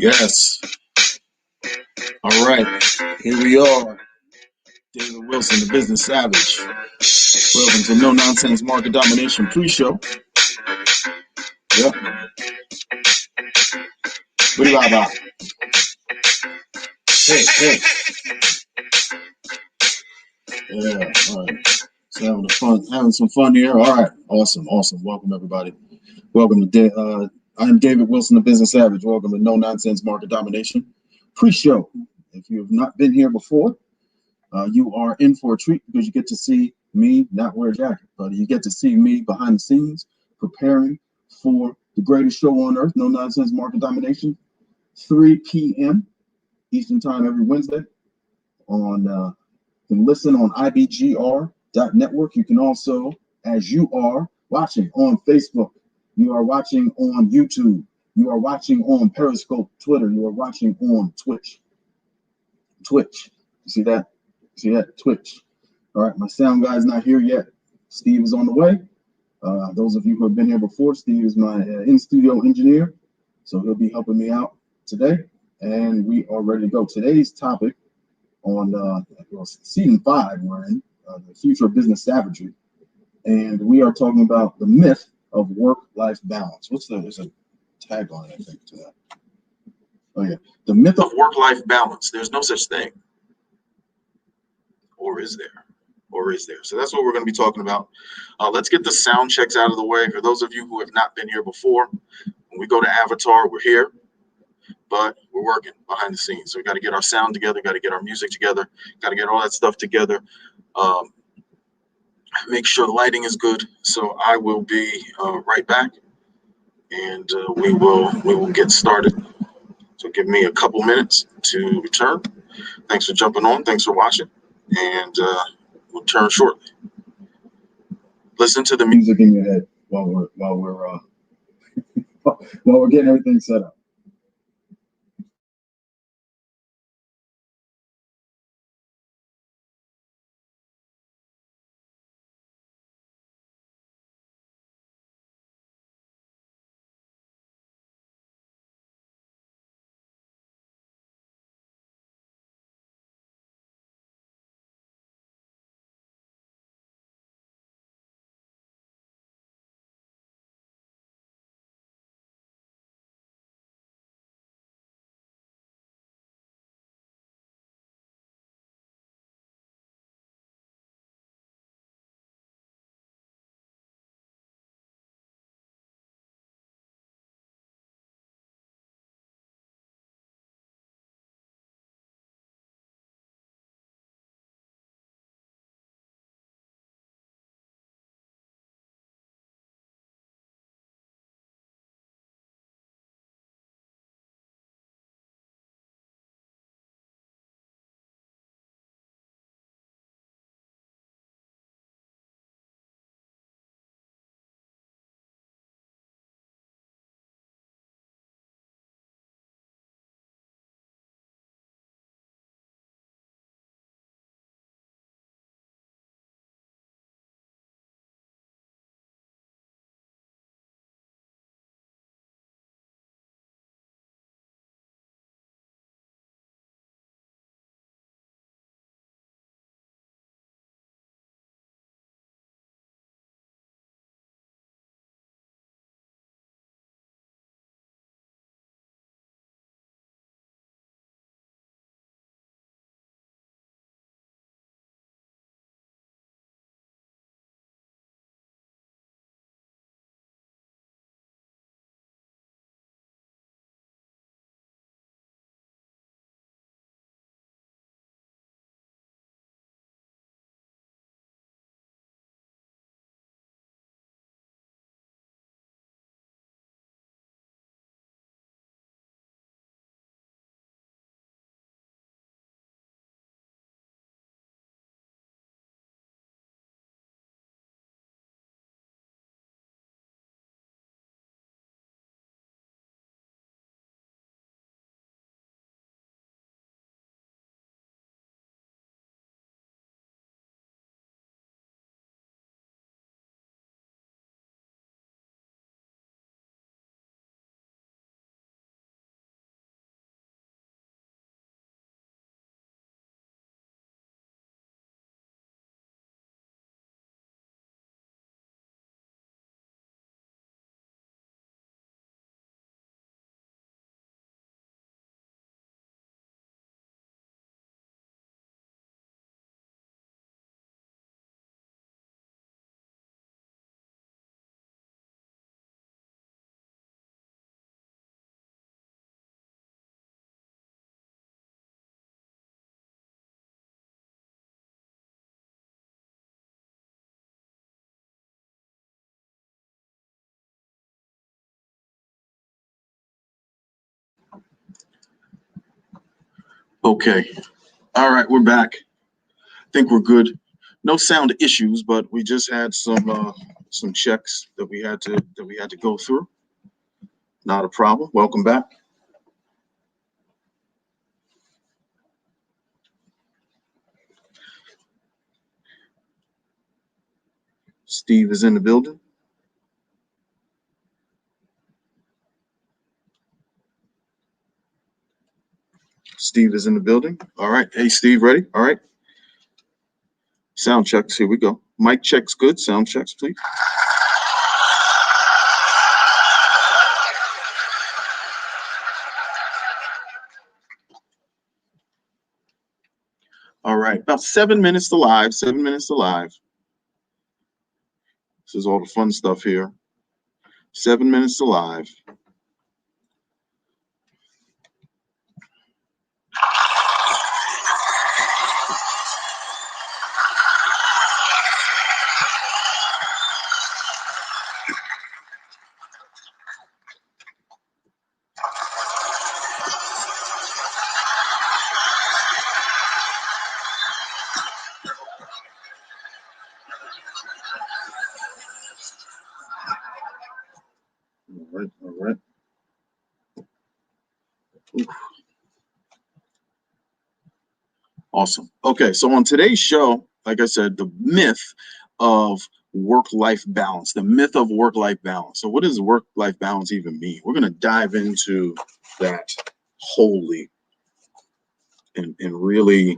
Yes. All right. Here we are. David Wilson, the Business Savage. Welcome to No Nonsense Market Domination pre-show. Yep. Bye. Hey. Yeah. All right. So having some fun here. All right. Awesome. Welcome everybody. Welcome to I'm David Wilson, the Business Savage. Welcome to No Nonsense Market Domination pre-show. If you have not been here before, you are in for a treat because you get to see me not wear a jacket, but you get to see me behind the scenes preparing for the greatest show on earth, No Nonsense Market Domination, 3 p.m. Eastern Time every Wednesday. You can listen on IBGR.Network. You can also, as you are watching on Facebook, you are watching on YouTube, you are watching on Periscope, Twitter, you are watching on Twitch. You see that? Twitch. All right, my sound guy's not here yet. Steve is on the way. Those of you who have been here before, Steve is my in-studio engineer, so he'll be helping me out today, and we are ready to go. Today's topic on season 5 we're in, the Future of Business Savagery, and we are talking about the myth of work-life balance. There's a tagline, I think, to that. Oh yeah, the myth of work-life balance. There's no such thing. Or is there? So that's what we're going to be talking about. Let's get the sound checks out of the way. For those of you who have not been here before, when we go to Avatar, we're here, but we're working behind the scenes. So we got to get our sound together, got to get our music together, got to get all that stuff together. Make sure the lighting is good. So I will be right back, and we will get started. So give me a couple minutes to return. Thanks for jumping on. Thanks for watching. And we'll turn shortly. Listen to the music in your head while we're getting everything set up. Okay. All right, we're back. I think we're good. No sound issues, but we just had some checks that we had to go through. Not a problem. Welcome back. Steve is in the building. Steve is in the building. All right. Hey, Steve, ready? All right. Sound checks. Here we go. Mic checks good. Sound checks, please. All right. About 7 minutes to live. 7 minutes to live. This is all the fun stuff here. 7 minutes to live. All right. Oof. Awesome. Okay, so on today's show, like I said, the myth of work-life balance, the myth of work-life balance. So what does work-life balance even mean? We're going to dive into that wholly and really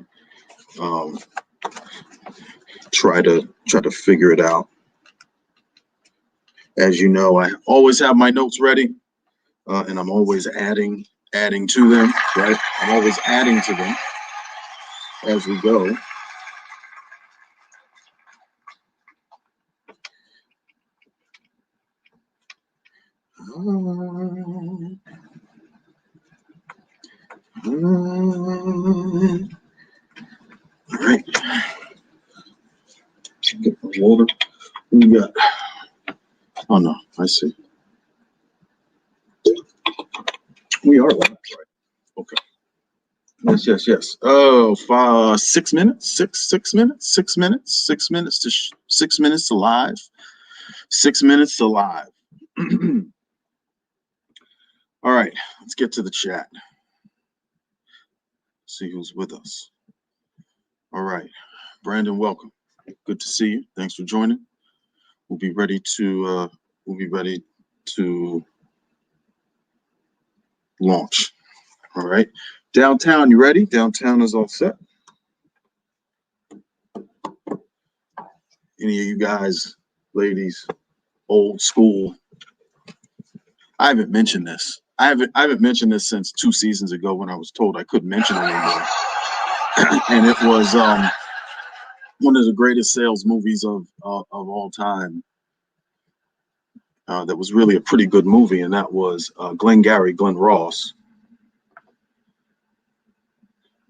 try to figure it out. As you know, I always have my notes ready, and I'm always adding to them, right? I'm always adding to them as we go. All right. Get the water. What we got? Oh no, I see. We are live, right? Okay. Yes. Oh, 6 minutes. 6 minutes. 6 minutes. 6 minutes to 6 minutes to live. 6 minutes to live. All right, let's get to the chat. See who's with us. All right, Brandon, welcome. Good to see you. Thanks for joining. We'll be ready to launch. All right, downtown, you ready? Downtown is all set. Any of you guys, ladies, old school? I haven't mentioned this. I haven't mentioned this since 2 seasons ago when I was told I couldn't mention it anymore. And it was one of the greatest sales movies of all time. That was really a pretty good movie, and that was Glengarry Glen Ross.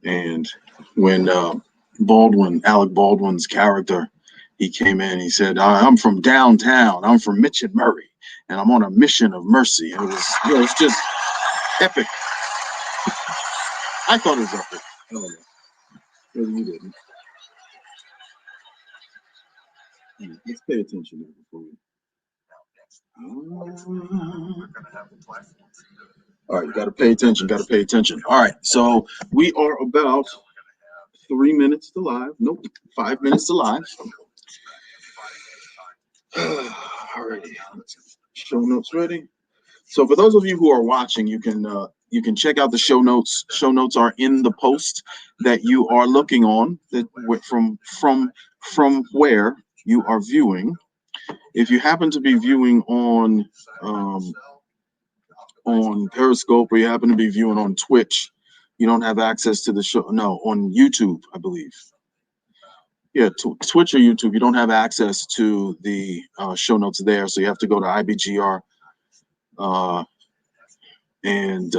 And when Alec Baldwin's character, he came in, he said, "I'm from downtown. I'm from Mitch and Murray, and I'm on a mission of mercy." And it was just epic. I thought it was epic. I don't know. Maybe you didn't. Let's pay attention here before we. All right, you got to pay attention. All right, so we are about 3 minutes to live. Nope, 5 minutes to live. Alrighty, show notes ready. So for those of you who are watching, you can check out the show notes. Show notes are in the post that you are looking on, that from where you are viewing. If you happen to be viewing on Periscope, or you happen to be viewing on Twitch, you don't have access to the show. No, on YouTube, I believe. Yeah, Twitch or YouTube, you don't have access to the show notes there, so you have to go to IBGR and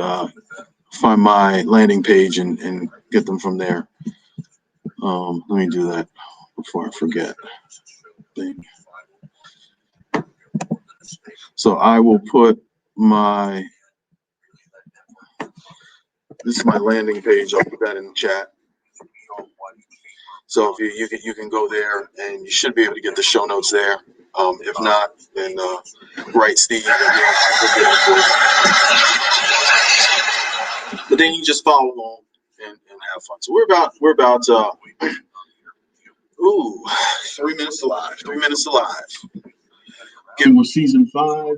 find my landing page and get them from there. Let me do that before I forget. So I will put my This is my landing page. I'll put that in the chat. So if you can go there, and you should be able to get the show notes there. If not, then write Steve, and he'll get it for you. But then you just follow along and have fun. So we're about 3 minutes to live. 3 minutes to live. Again, we're season 5.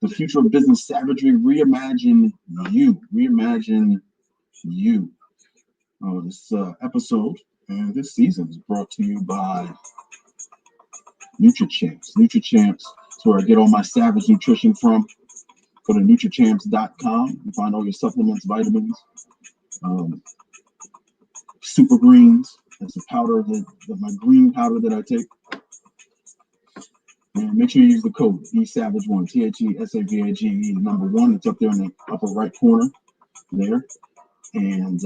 The Future of Business Savagery. ReImagine You. ReImagine You. This episode and this season is brought to you by NutriChamps. NutriChamps is where I get all my Savage nutrition from. Go to NutriChamps.com and find all your supplements, vitamins, super greens. That's the powder, my green powder that I take. And make sure you use the code THESAVAGE1, THESAVAGE, number 1. It's up there in the upper right corner there. And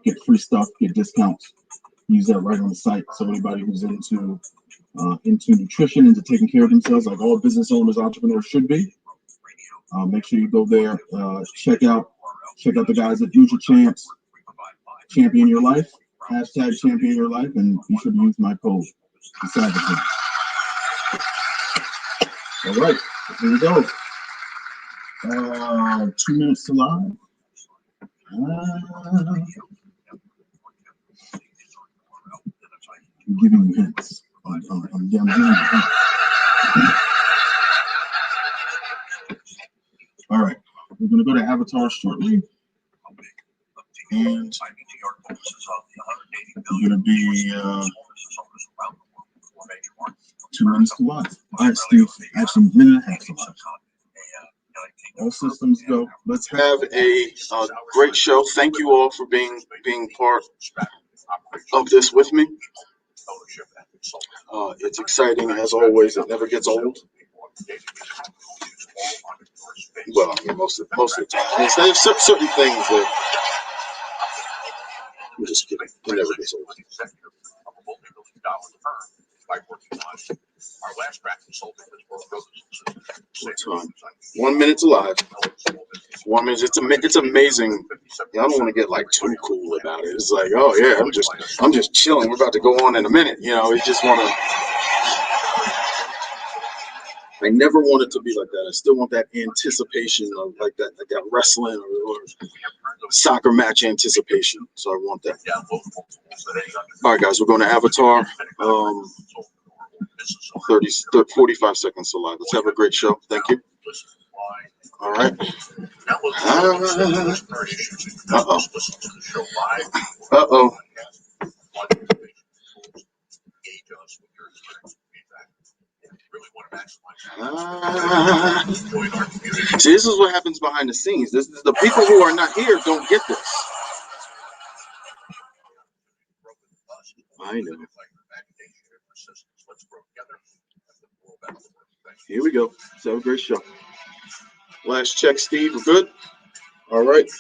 get free stuff, get discounts. Use that right on the site. So anybody who's into nutrition, into taking care of themselves, like all business owners, entrepreneurs should be, make sure you go there. Check out the guys at NutriChamps. Champion your life. Hashtag champion your life, and you should use my code THESAVAGE. All right, here we go. 2 minutes to live. I'm giving you hints. I'm giving you hints. All right, we're going to go to Avatar shortly. And we're going to be 2 minutes to live. All right, Steve, actually, a minute and a half to live. All systems go. Let's have a great show. Thank you all for being part of this with me. It's exciting as always. It never gets old. Well, I mean, most of the time. There's certain things that I'm just kidding. It never gets old. What time? 1 minute to live. 1 minute. It's amazing. I don't want to get like too cool about it. It's like, oh yeah, I'm just chilling. We're about to go on in a minute. You just want to. I never want it to be like that. I still want that anticipation of like that wrestling or soccer match anticipation. So I want that. All right, guys, we're going to Avatar. 45 seconds to live. Let's have a great show. Thank you. All right. Uh-oh. See, this is what happens behind the scenes. This is the people who are not here don't get this. I know. Here we go. Let's have a great show. Last check, Steve. We're good? All right.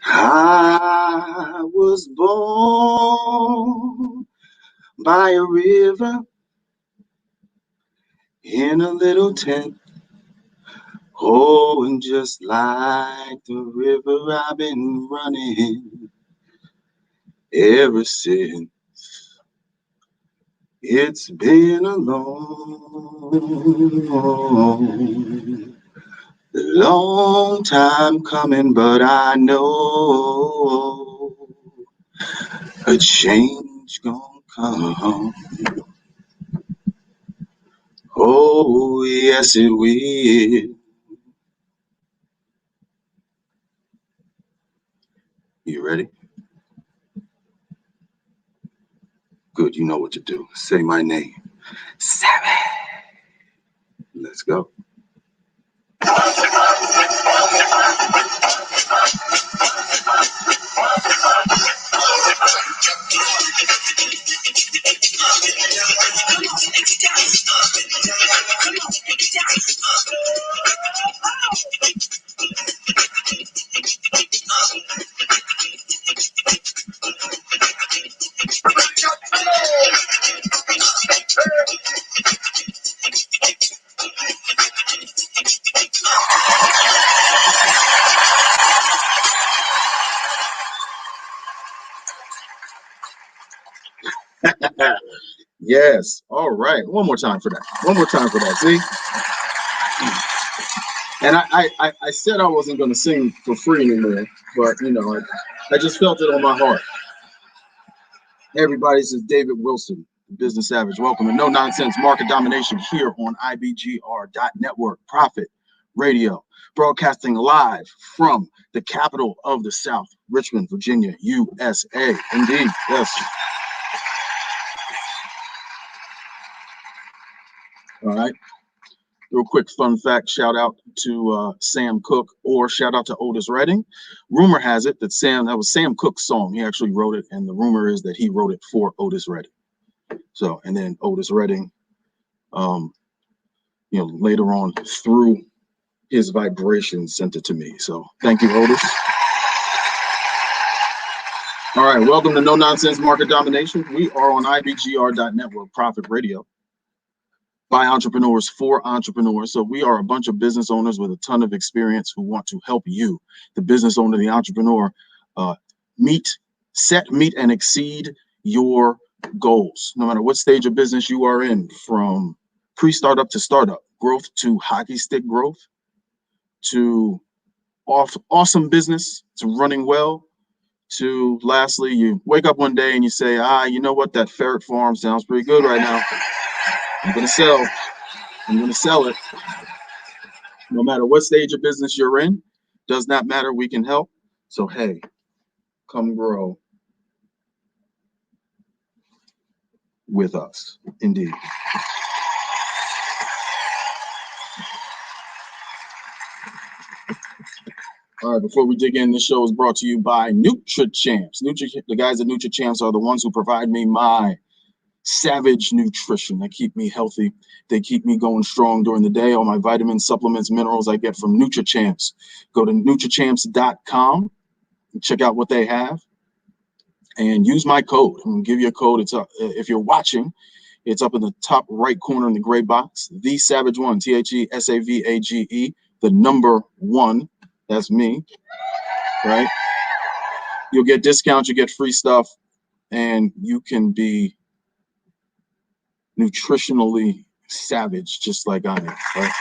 I was born by a river in a little tent. Oh, and just like the river, I've been running ever since. It's been a long time coming, but I know a change gonna come. Oh, yes, it will. You ready? Good, you know what to do. Say my name. SAVVEE. Let's go. Yes. All right. One more time for that. One more time for that. See? And I said I wasn't going to sing for free anymore, but you know, I just felt it on my heart. Hey everybody, this is David Wilson, Business Savage. Welcome to No Nonsense Market Domination here on IBGR.Network, Profit Radio, broadcasting live from the capital of the South, Richmond, Virginia, USA. Indeed, yes. All right. Real quick fun fact, shout out to Sam Cooke, or shout out to Otis Redding. Rumor has it that that was Sam Cooke's song. He actually wrote it, and the rumor is that he wrote it for Otis Redding. So, and then Otis Redding, later on through his vibrations sent it to me. So thank you, Otis. All right, welcome to No Nonsense Market Domination. We are on IBGR.Network, Profit Radio, by entrepreneurs for entrepreneurs. So we are a bunch of business owners with a ton of experience who want to help you, the business owner, the entrepreneur, meet, and exceed your goals, no matter what stage of business you are in, from pre-startup to startup, growth to hockey stick growth, to awesome business, to running well, to lastly, you wake up one day and you say, you know what, that ferret farm sounds pretty good right now. I'm going to sell it. No matter what stage of business you're in, does not matter, we can help. So, hey, come grow with us. Indeed. All right, before we dig in, this show is brought to you by NutriChamps. The guys at NutriChamps are the ones who provide me my savage nutrition. They keep me healthy. They keep me going strong during the day. All my vitamins, supplements, minerals I get from NutriChamps. Go to NutriChamps.com and check out what they have. And use my code. I'm going to give you a code. It's up, if you're watching, it's up in the top right corner in the gray box. The Savage One, THESAVAGE, the number 1. That's me, right? You'll get discounts, you get free stuff, and you can be nutritionally savage just like I am, right?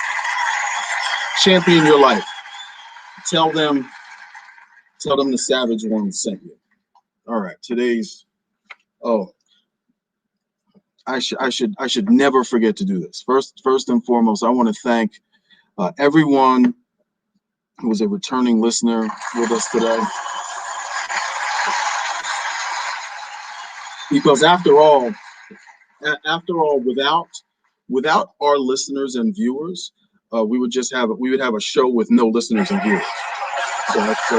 Champion your life. Tell them the Savage One sent you. All right, I should never forget to do this. First and foremost, I want to thank everyone who was a returning listener with us today. Because after all, without our listeners and viewers, we would have a show with no listeners and viewers. So that's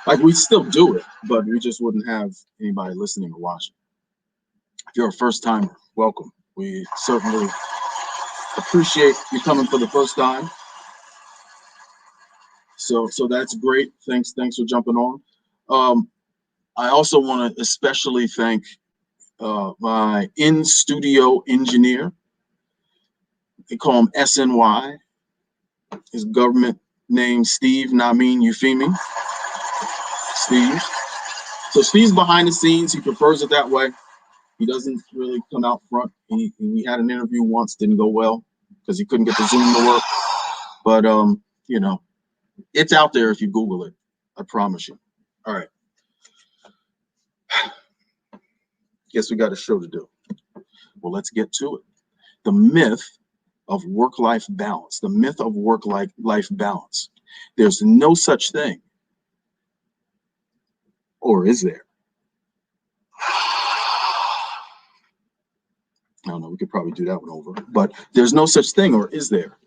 like, we still do it, but we just wouldn't have anybody listening or watching. If you're a first timer, welcome. We certainly appreciate you coming for the first time. So that's great. Thanks for jumping on. I also want to especially thank my in-studio engineer. They call him SNY. His government name, Steve Namin Euphemi. Steve. So Steve's behind the scenes. He prefers it that way. He doesn't really come out front. We had an interview once, didn't go well because he couldn't get the Zoom to work. But it's out there if you Google it. I promise you. All right. Guess we got a show to do. Well, let's get to it. The myth of work-life balance. The myth of work-life balance. There's no such thing. Or is there? I don't know. We could probably do that one over. But there's no such thing, or is there?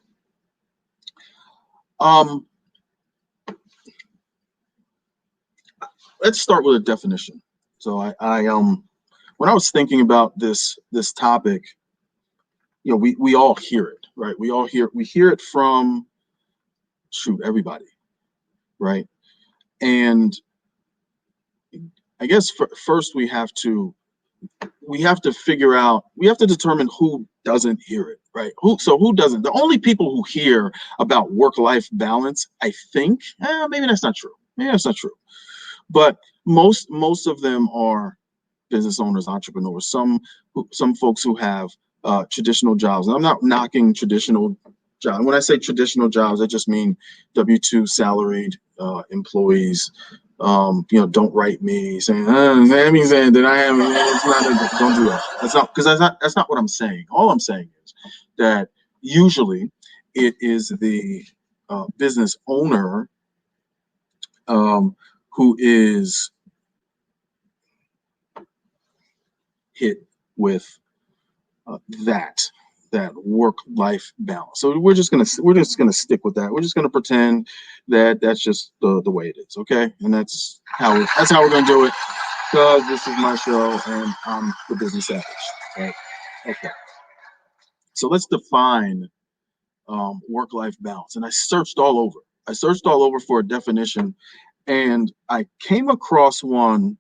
Let's start with a definition. So when I was thinking about this topic, we all hear it, right? We hear it from everybody, right? And I guess first we have to determine who doesn't hear it, right? Who doesn't? The only people who hear about work-life balance, I think, maybe that's not true. But most of them are business owners, entrepreneurs, some folks who have traditional jobs. And I'm not knocking traditional jobs. When I say traditional jobs, I just mean W-2 salaried employees. Don't write me saying, that means that I have, it's not, don't do that. That's not what I'm saying. All I'm saying is that usually it is the business owner who is hit with that work-life balance. So we're just gonna stick with that. We're just gonna pretend that that's just the way it is, okay? And that's how we're gonna do it, because this is my show and I'm the business savage, right? Okay. So let's define work-life balance. And I searched all over for a definition, and I came across one.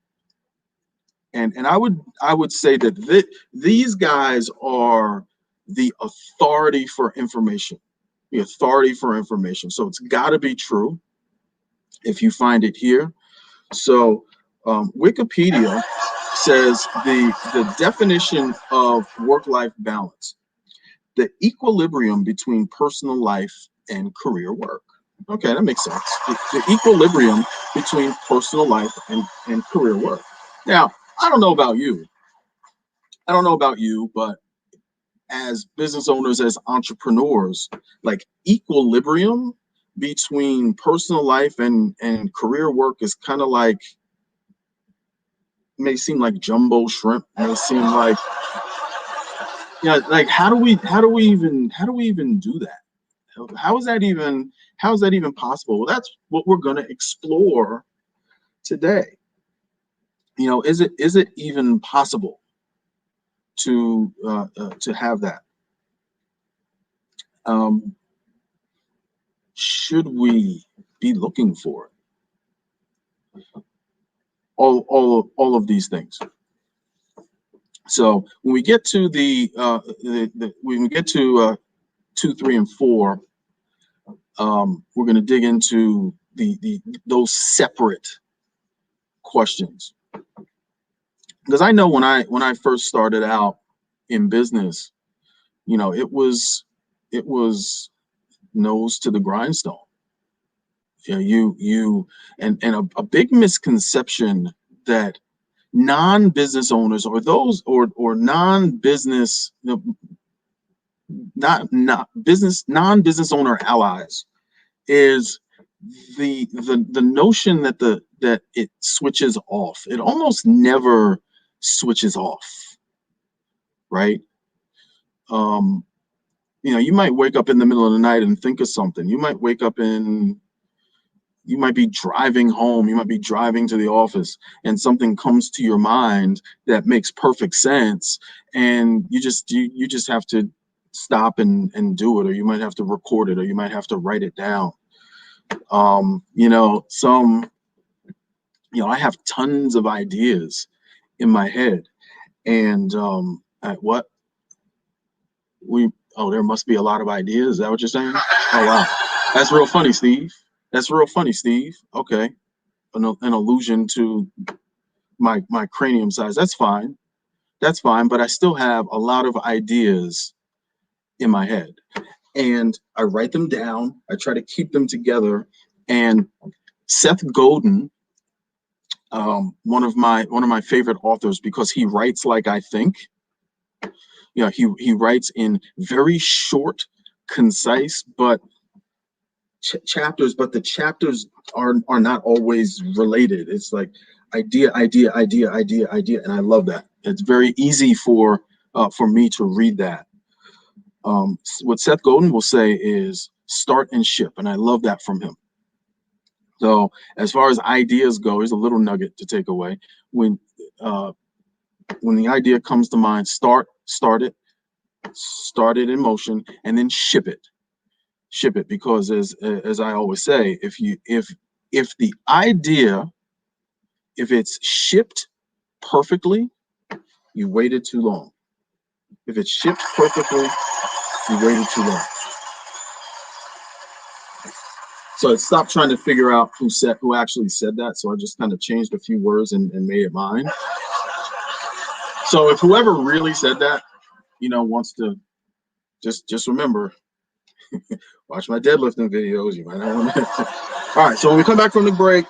And I would say that these guys are the authority for information. The authority for information. So it's got to be true if you find it here. So Wikipedia says the definition of work-life balance: the equilibrium between personal life and career work. Okay, that makes sense. The equilibrium between personal life and career work. Now, I don't know about you, but as business owners, as entrepreneurs, like, equilibrium between personal life and career work is kind of like, may seem like jumbo shrimp, may seem like, like, how do we even do that? How is that even possible? Well, that's what we're going to explore today. Is it even possible to have that? Should we be looking for it? All of these things. So when we get to when we get to 2, 3, and 4, we're going to dig into those separate questions. Because I know when I first started out in business, it was nose to the grindstone. And a big misconception that non-business owners, or those or non-business, non-business owner allies, is the notion that it switches off. It almost never switches off, right? You might wake up in the middle of the night and think of something. You might be driving home, you might be driving to the office, and something comes to your mind that makes perfect sense, and you just have to stop and do it, or you might have to record it, or you might have to write it down. I have tons of ideas in my head, and there must be a lot of ideas. Is that what you're saying? Oh, wow. That's real funny, Steve. Okay. An allusion to my cranium size. That's fine. But I still have a lot of ideas in my head, and I write them down. I try to keep them together. And Seth Godin, one of my favorite authors, because he writes like I think. He writes in very short, concise, but chapters. But the chapters are not always related. It's like idea, and I love that. It's very easy for me to read that. What Seth Godin will say is start and ship, and I love that from him. So as far as ideas go, here's a little nugget to take away. When the idea comes to mind, start it in motion, and then ship it, because as I always say, if the idea, if it's shipped perfectly, you waited too long. If it's shipped perfectly, you waited too long. So I stopped trying to figure out who actually said that. So I just kind of changed a few words and made it mine. So if whoever really said that, wants to just remember, watch my deadlifting videos. You might not want to. All right. So when we come back from the break,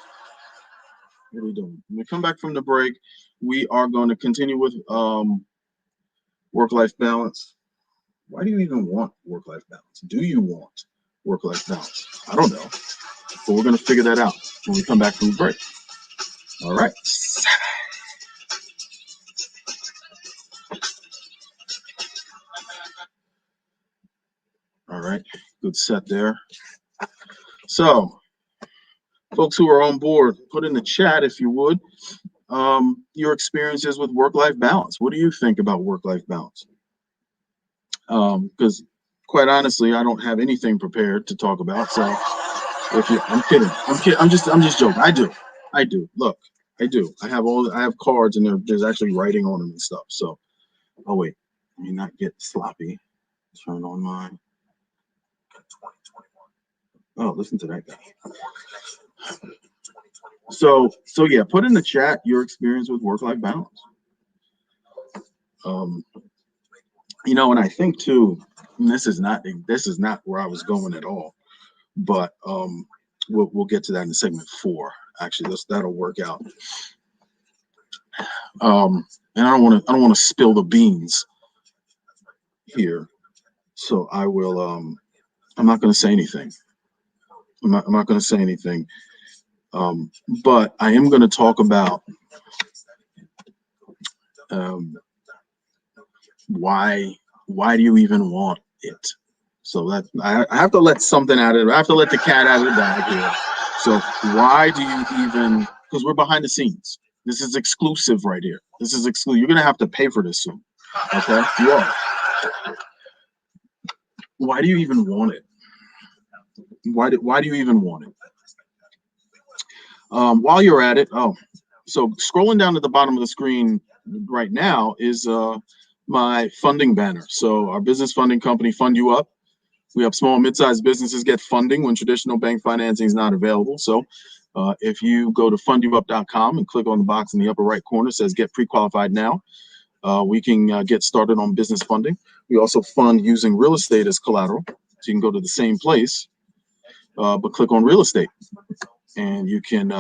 what are we doing? When we come back from the break, we are going to continue with work-life balance. Why do you even want work-life balance? Do you want work-life balance? I don't know, but we're going to figure that out when we come back from the break. All right. All right. Good set there. So, folks who are on board, put in the chat, if you would, your experiences with work-life balance. What do you think about work-life balance? Because quite honestly, I don't have anything prepared to talk about. So I'm kidding. I'm just joking. I do. Look, I do. I have cards and there's actually writing on them and stuff. So, oh wait, let me not get sloppy. Turn on mine. Oh, listen to that guy. So yeah, put in the chat your experience with work-life balance. And I think too, and this is not where I was going at all, but we'll get to that in segment 4. Actually, that'll work out. And I don't want to spill the beans here, so I will. I'm not going to say anything. I'm not going to say anything. But I am going to talk about why do you even want it? So that I have to let something out of it. I have to let the cat out of the bag here. So why do you even? Because we're behind the scenes. This is exclusive right here. This is exclusive. You're gonna have to pay for this soon. Okay, you are. Why do you even want it? Why do you even want it? While you're at it, so scrolling down at the bottom of the screen right now is my funding banner. So our business funding company, Fund You Up. We help small and mid-sized businesses get funding when traditional bank financing is not available. So if you go to fundyouup.com and click on the box in the upper right corner, it says get pre-qualified now. We can get started on business funding. We also fund using real estate as collateral. So you can go to the same place, but click on real estate and you can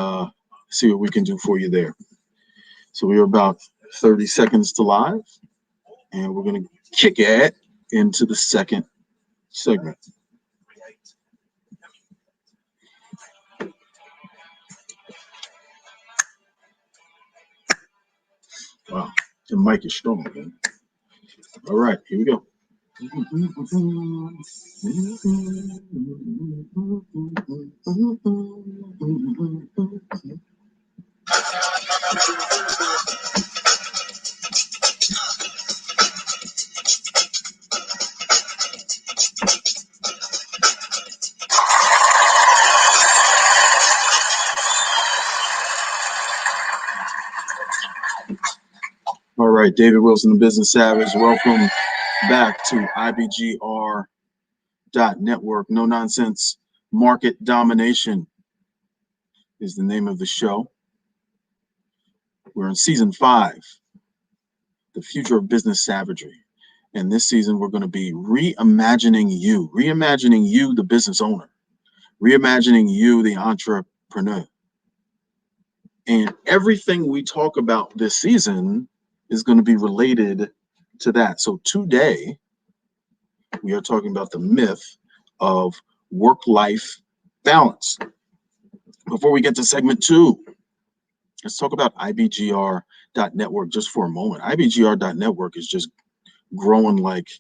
see what we can do for you there. So we are about 30 seconds to live and we're going to kick it into the second segment. Wow, the mic is strong, man. All right, here we go. All right, David Wilson, the Business Savage. Welcome back to IBGR.Network. No Nonsense Market Domination is the name of the show. We're in season 5, the Future of Business Savagery. And this season, we're going to be reimagining you, the business owner, reimagining you, the entrepreneur. And everything we talk about this season is going to be related to that. So today, we are talking about the myth of work-life balance. Before we get to segment 2, let's talk about IBGR.Network just for a moment. IBGR.Network is just growing like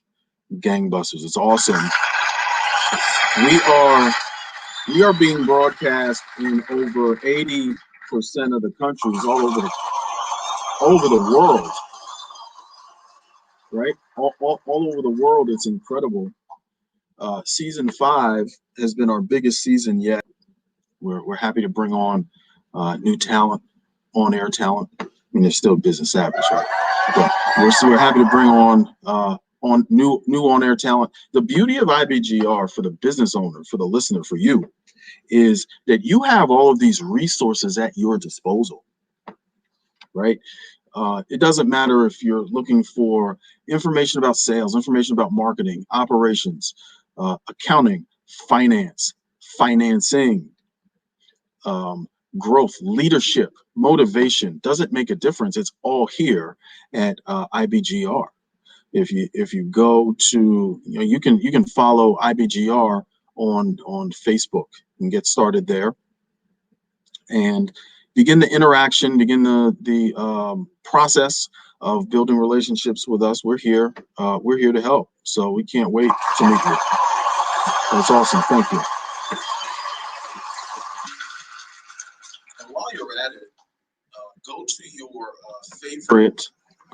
gangbusters. It's awesome. We are being broadcast in over 80% of the countries all over the world. Right? All over the world. It's incredible. Season 5 has been our biggest season yet. We're happy to bring on new talent, on-air talent. I mean, there's still Business Savage, right? But we're happy to bring on new on-air talent. The beauty of IBGR for the business owner, for the listener, for you, is that you have all of these resources at your disposal, right? It doesn't matter if you're looking for information about sales, information about marketing, operations, accounting, finance, financing, growth, leadership, motivation. Doesn't make a difference. It's all here at IBGR. If you go to, you can follow IBGR on Facebook and get started there, and begin the interaction, begin the process of building relationships with us. We're here to help. So we can't wait to meet you. That's awesome. Thank you. And while you're at it, go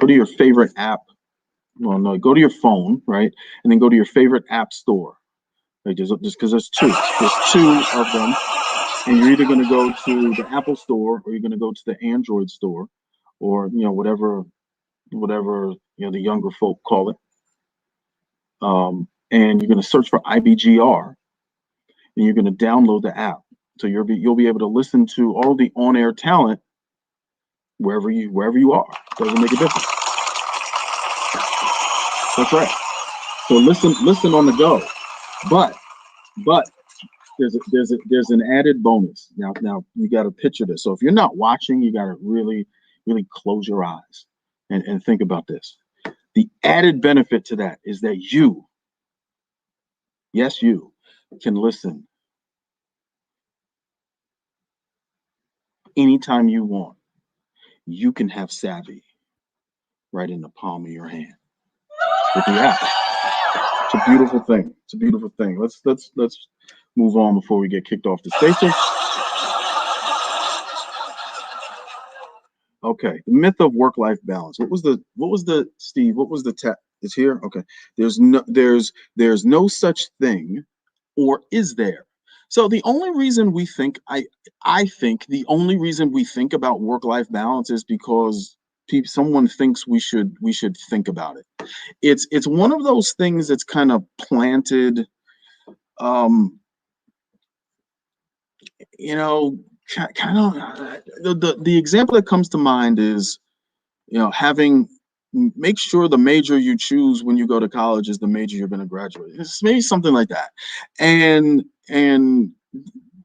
to your favorite app. Well, no, go to your phone, right? And then go to your favorite app store. Like just because there's two of them. And you're either going to go to the Apple store, or you're going to go to the Android store, or whatever the younger folk call it. And you're going to search for IBGR, and you're going to download the app. So you'll be able to listen to all the on-air talent wherever you are. Doesn't make a difference. That's right. So listen on the go. But there's an added bonus. Now you got to picture this. So if you're not watching, you got to really close your eyes and think about this. The added benefit to that is that you can listen anytime you want. You can have SAVVEE right in the palm of your hand with the app. It's a beautiful thing. It's a beautiful thing. Let's move on before we get kicked off the station. Okay, the myth of work-life balance. What was the Steve? What was the It's here. Okay, there's no such thing, or is there? So the only reason we think I think the only reason we think about work-life balance is because someone thinks we should think about it. It's one of those things that's kind of planted. Kind of the example that comes to mind is, make sure the major you choose when you go to college is the major you're going to graduate. It's maybe something like that. And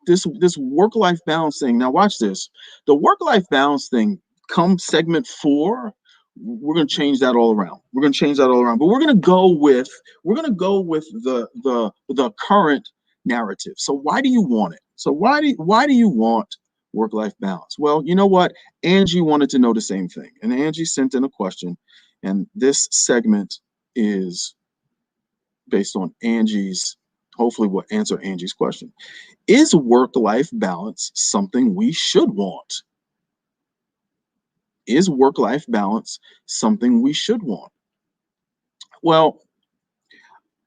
this work-life balance thing. Now watch this. The work-life balance thing, come segment 4, we're going to change that all around. We're going to change that all around. But we're going to go with the current narrative. So why do you want it? So why do you want work-life balance? Well, you know what? Angie wanted to know the same thing, and Angie sent in a question, and this segment is based on Angie's. Hopefully, will answer Angie's question. Is work-life balance something we should want? Is work-life balance something we should want? Well,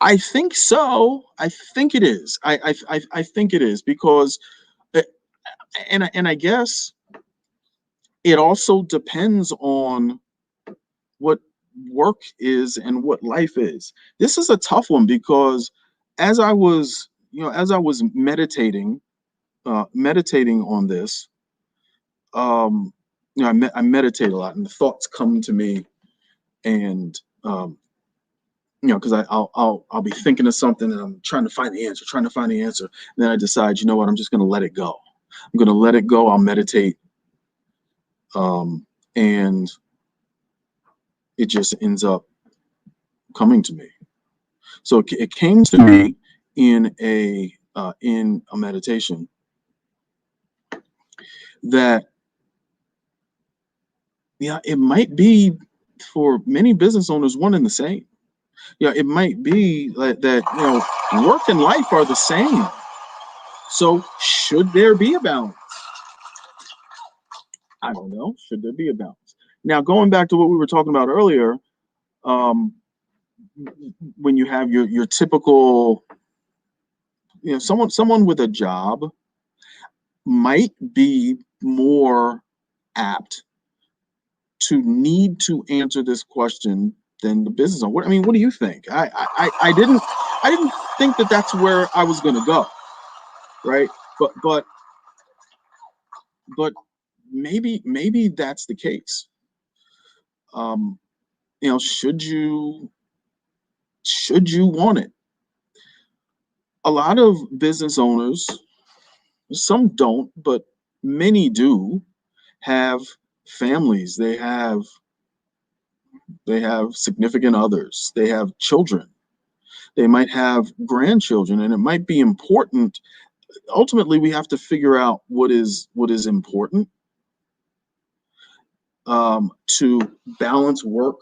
I think so. I think it is. I think it is, because, and I guess it also depends on what work is and what life is. This is a tough one, because as I was meditating on this, I meditate a lot, and the thoughts come to me, and because I'll be thinking of something, and I'm trying to find the answer, and then I decide, you know what, I'm just going to let it go. I'm going to let it go. I'll meditate, and it just ends up coming to me. So it came to me in a meditation that, it might be for many business owners one and the same. It might be that work and life are the same. So should there be a balance? I don't know. Should there be a balance? Now, going back to what we were talking about earlier, when you have your typical, someone with a job might be more apt to need to answer this question than the business owner. What do you think? I didn't think that that's where I was going to go, right? But maybe that's the case. You know, should you want it? A lot of business owners, some don't, but many do, have families. They have significant others. They have children. They might have grandchildren, and it might be important. Ultimately, we have to figure out what is important, to balance work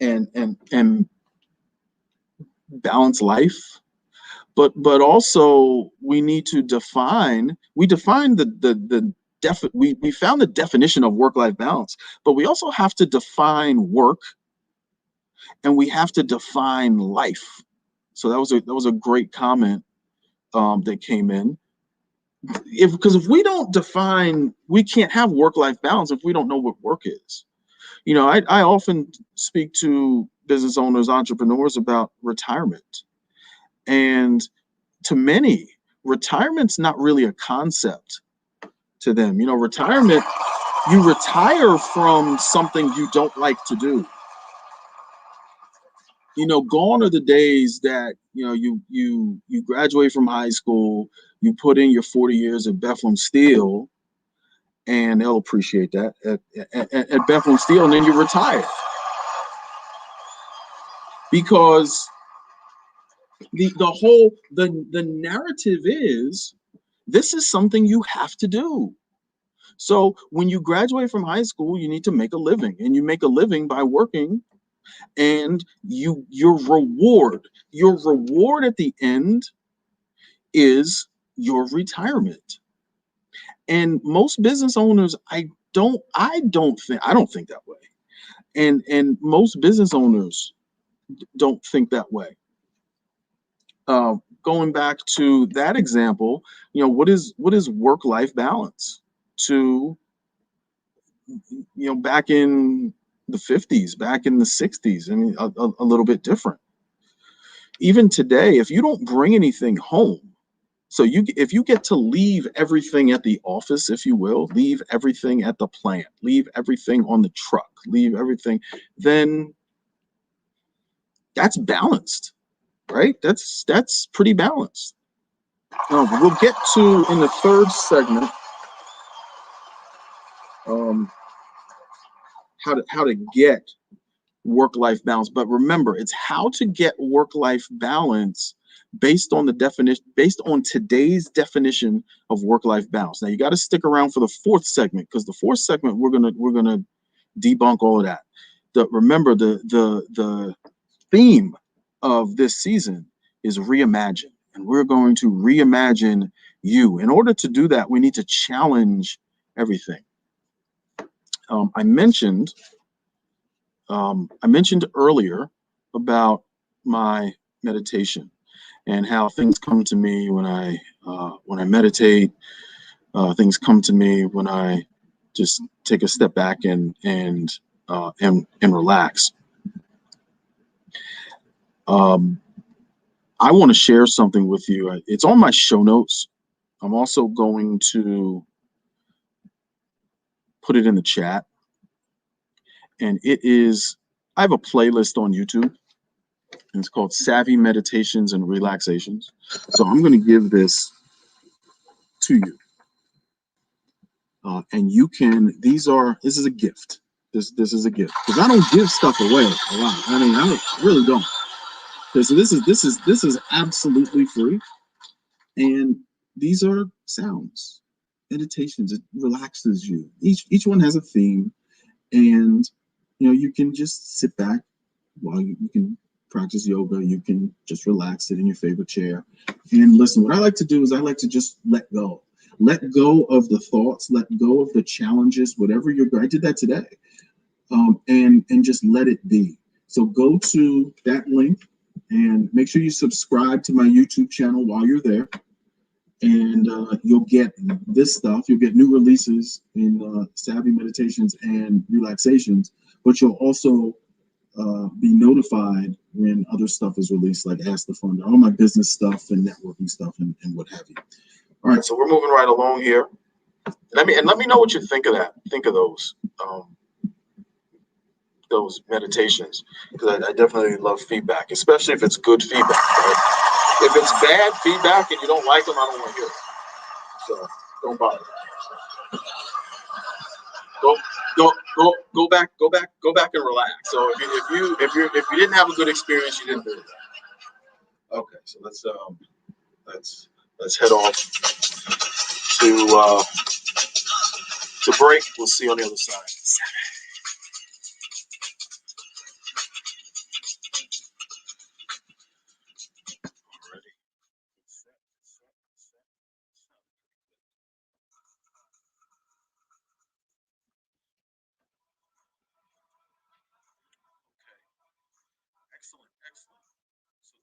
and balance life. But also we need to define. We found the definition of work-life balance, but we also have to define work, and we have to define life. So that was a great comment that came in. Because if we don't define, we can't have work-life balance if we don't know what work is. You know, I often speak to business owners, entrepreneurs about retirement. And to many, retirement's not really a concept to them. You know, retirement, you retire from something you don't like to do. You know, gone are the days that, you know, you graduate from high school, you put in your 40 years at Bethlehem Steel, and they'll appreciate that at Bethlehem Steel, and then you retire. Because the narrative is, this is something you have to do. So when you graduate from high school, you need to make a living, and you make a living by working, and your reward at the end is your retirement. And most business owners, I don't think that way. And most business owners don't think that way. Going back to that example, you know, what is work-life balance to, you know, back in the 50s, back in the 60s? I mean, a little bit different. Even today, if you don't bring anything home, so if you get to leave everything at the office, if you will, leave everything at the plant, leave everything on the truck, leave everything, then that's balanced, right? That's pretty balanced. We'll get to, in the third segment, how to get work-life balance. But remember, it's how to get work-life balance based on the definition, based on today's definition of work-life balance. Now you got to stick around for the fourth segment, because the fourth segment we're gonna debunk all of that. Remember, the theme of this season is reimagine, and we're going to reimagine you. In order to do that, we need to challenge everything. I mentioned earlier about my meditation and how things come to me when I meditate. Things come to me when I just take a step back and relax. I want to share something with you. It's on my show notes. I'm also going to put it in the chat. And it is, I have a playlist on YouTube, and it's called SAVVEE Meditations and Relaxations. So I'm going to give this to you. And you can, this is a gift. This is a gift, because I don't give stuff away a lot. I mean, I really don't. So this is absolutely free. And these are sounds, meditations. It relaxes you. Each one has a theme, and you know, you can just sit back while you can practice yoga. You can just relax, sit in your favorite chair, and listen. What I like to do is I like to just let go of the thoughts, let go of the challenges, whatever I did that today, and just let it be. So go to that link and make sure you subscribe to my YouTube channel while you're there. And you'll get this stuff. You'll get new releases in SAVVEE Meditations and Relaxations, but you'll also be notified when other stuff is released, like Ask the Funder, all my business stuff and networking stuff and what have you. All right, so we're moving right along here. Let me know what you think of that. Think of those. those meditations, because I definitely love feedback, especially if it's good feedback. Right? If it's bad feedback and you don't like them, I don't want to hear it. So don't bother. Go back and relax. So if you didn't have a good experience, you didn't do that. Okay, so let's head off to break. We'll see you on the other side.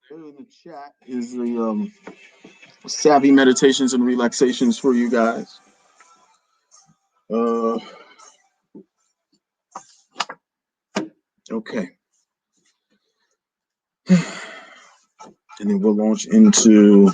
So there in the chat is the savvy meditations and relaxations for you guys. Okay. And then we'll launch into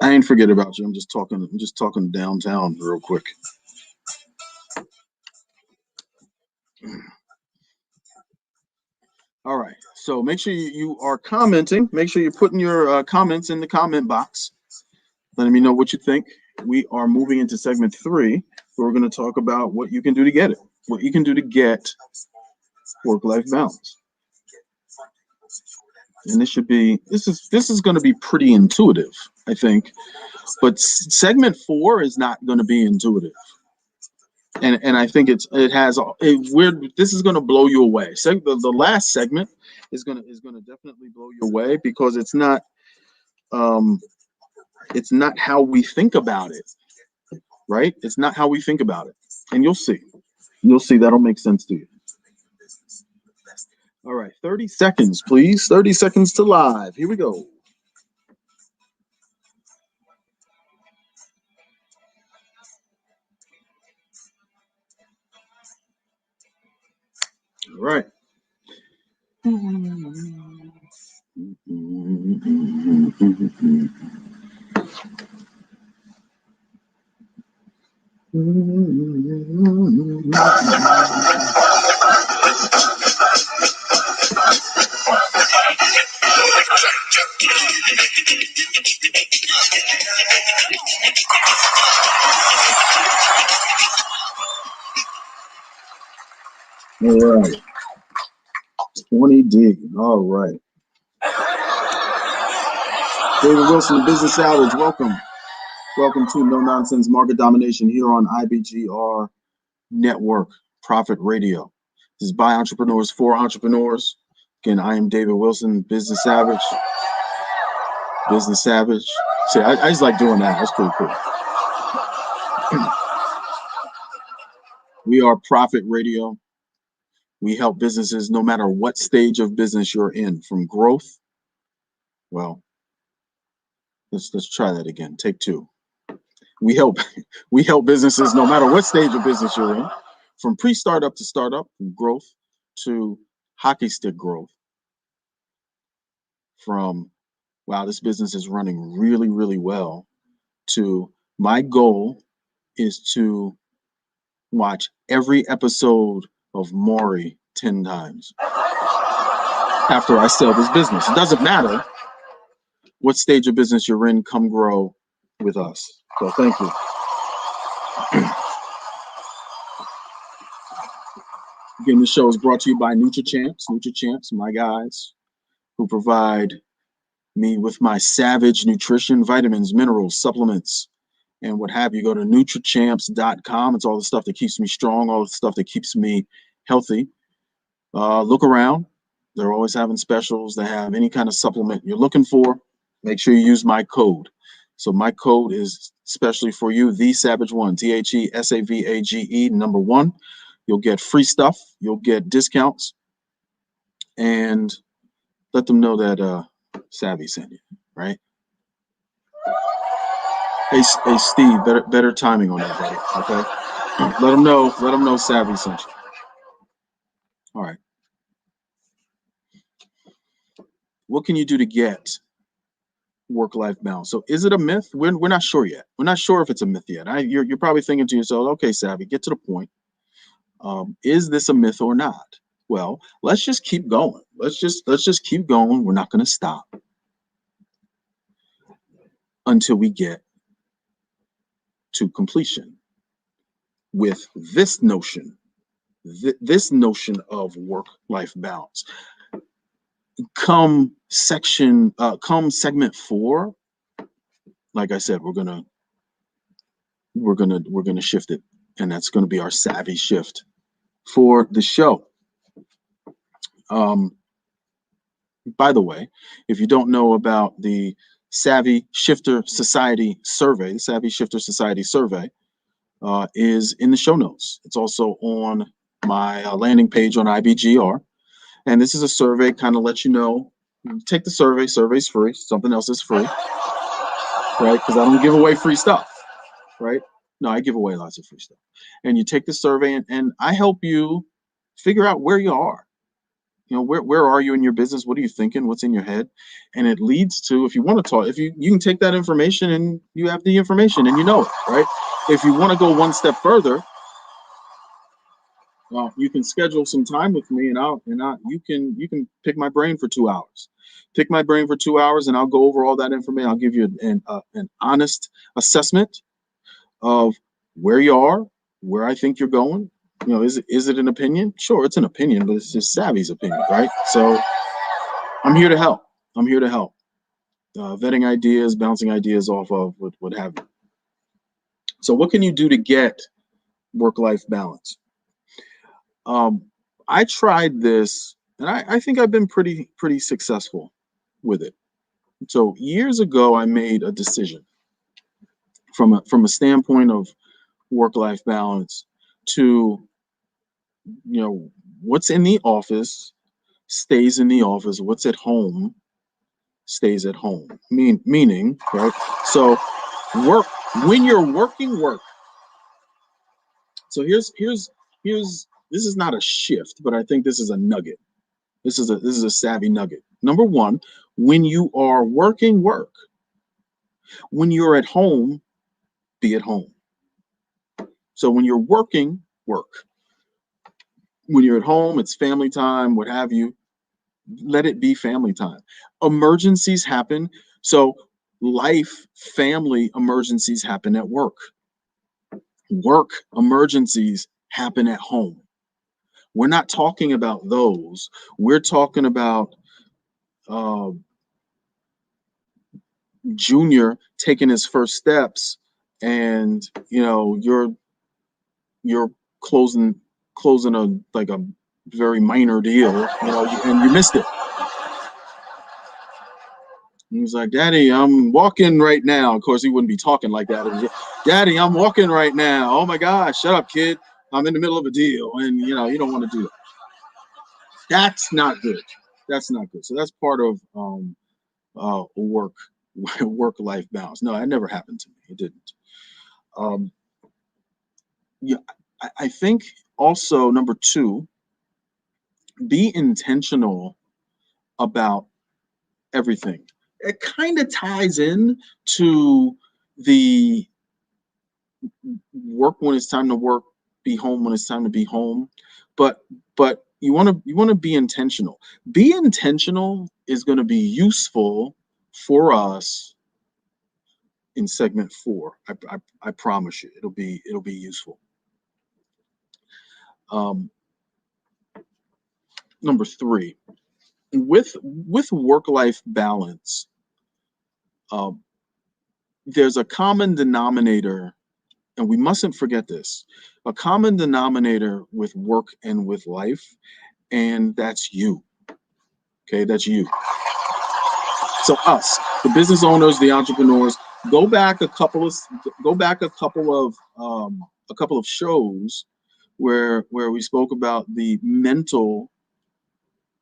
I ain't forget about you. I'm just talking downtown real quick. All right. So make sure you are commenting. Make sure you're putting your comments in the comment box, letting me know what you think. We are moving into segment 3, where we're going to talk about what you can do to get it. What you can do to get work-life balance. And this is going to be pretty intuitive, I think. But segment 4 is not going to be intuitive. And I think this is going to blow you away. So the last segment is going to definitely blow you away, because it's not how we think about it, right? It's not how we think about it. And you'll see that'll make sense to you. All right, 30 seconds, please. 30 seconds to live. Here we go. All right. All right. 20D. All right. David Wilson, the Business Savage. Welcome. Welcome to No Nonsense Market Domination here on IBGR.Network Profit Radio. This is by entrepreneurs for entrepreneurs. Again, I am David Wilson, Business Savage. Business Savage. See, I just like doing that. That's pretty cool. We are Profit Radio. We help businesses no matter what stage of business you're in, from growth. Well, let's try that again. Take 2. We help businesses no matter what stage of business you're in, from pre-startup to startup, from growth to hockey stick growth. From, wow, this business is running really, really well, to my goal is to watch every episode of Maury 10 times after I sell this business. It doesn't matter what stage of business you're in, come grow with us. So thank you. Again, this show is brought to you by NutriChamps, my guys, who provide me with my savage nutrition, vitamins, minerals, supplements, and what have you. Go to NutriChamps.com. It's all the stuff that keeps me strong, all the stuff that keeps me healthy. Look around. They're always having specials. They have any kind of supplement you're looking for. Make sure you use my code. So my code is especially for you, the Savage One, THESAVAGE number 1. You'll get free stuff. You'll get discounts, and let them know that Savvy sent you, right? Hey, Steve, better timing on that, buddy. Okay, let them know Savvy sent you. All right. What can you do to get work-life balance? So is it a myth? We're not sure yet. We're not sure if it's a myth yet. You're probably thinking to yourself, okay, Savvy, get to the point. Is this a myth or not? Well, let's just keep going. Let's just keep going. We're not going to stop until we get to completion with this notion, this notion of work-life balance. Come segment 4, like I said, we're gonna shift it, and that's gonna be our savvy shift for the show. By the way, if you don't know about the Savvy Shifter Society survey, the Savvy Shifter Society survey is in the show notes. It's also on my landing page on IBGR. And this is a survey, kind of let you know, take the survey. Survey's free. Something else is free, right? Because I don't give away free stuff, right? No, I give away lots of free stuff. And you take the survey, and I help you figure out where you are. You know, where are you in your business? What are you thinking? What's in your head? And it leads to, if you want to talk, if you can take that information and you have the information and you know it, right? If you want to go one step further, well, you can schedule some time with me, and you can pick my brain for 2 hours. Pick my brain for 2 hours, and I'll go over all that information. I'll give you an honest assessment of where you are, where I think you're going. You know, is it an opinion? Sure, it's an opinion, but it's just Savvy's opinion, right? So I'm here to help. I'm here to help. Vetting ideas, bouncing ideas off of what have you. So what can you do to get work-life balance? I tried this, and I think I've been pretty successful with it. So years ago, I made a decision from a standpoint of work-life balance to, you know, what's in the office stays in the office. What's at home stays at home. Meaning, right? So work, when you're working, work. So here's this is not a shift, but I think this is a nugget. This is a savvy nugget. Number 1, when you are working, work. When you're at home, be at home. So when you're working, work. When you're at home, it's family time, what have you. Let it be family time. Emergencies happen. So family emergencies happen at work. Work emergencies happen at home. We're not talking about those. We're talking about Junior taking his first steps, and you know you're closing a very minor deal, you know, and you missed it. He was like, "Daddy, I'm walking right now." Of course, he wouldn't be talking like that. "Daddy, I'm walking right now." "Oh my gosh, shut up, kid. I'm in the middle of a deal." And you know, you don't want to do that. That's not good. That's not good. So that's part of work-life balance. No, that never happened to me. It didn't. Yeah, I think also number 2, be intentional about everything. It kind of ties in to the work when it's time to work, be home when it's time to be home, but you want to be intentional. Be intentional is going to be useful for us in segment 4. I promise you, it'll be useful. Number 3, with work-life balance, there's a common denominator, and we mustn't forget this, a common denominator with work and with life, and that's you. Okay, that's you. So us, the business owners, the entrepreneurs, go back a couple of shows where we spoke about the mental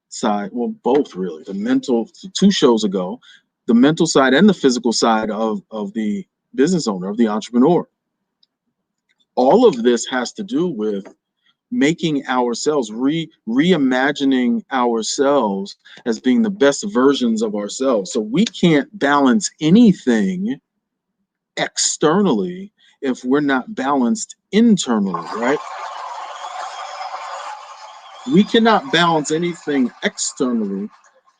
side, well, both really, the mental, 2 shows ago, the mental side and the physical side of the business owner, of the entrepreneur. All of this has to do with making ourselves, reimagining ourselves as being the best versions of ourselves. So we can't balance anything externally if we're not balanced internally, right? We cannot balance anything externally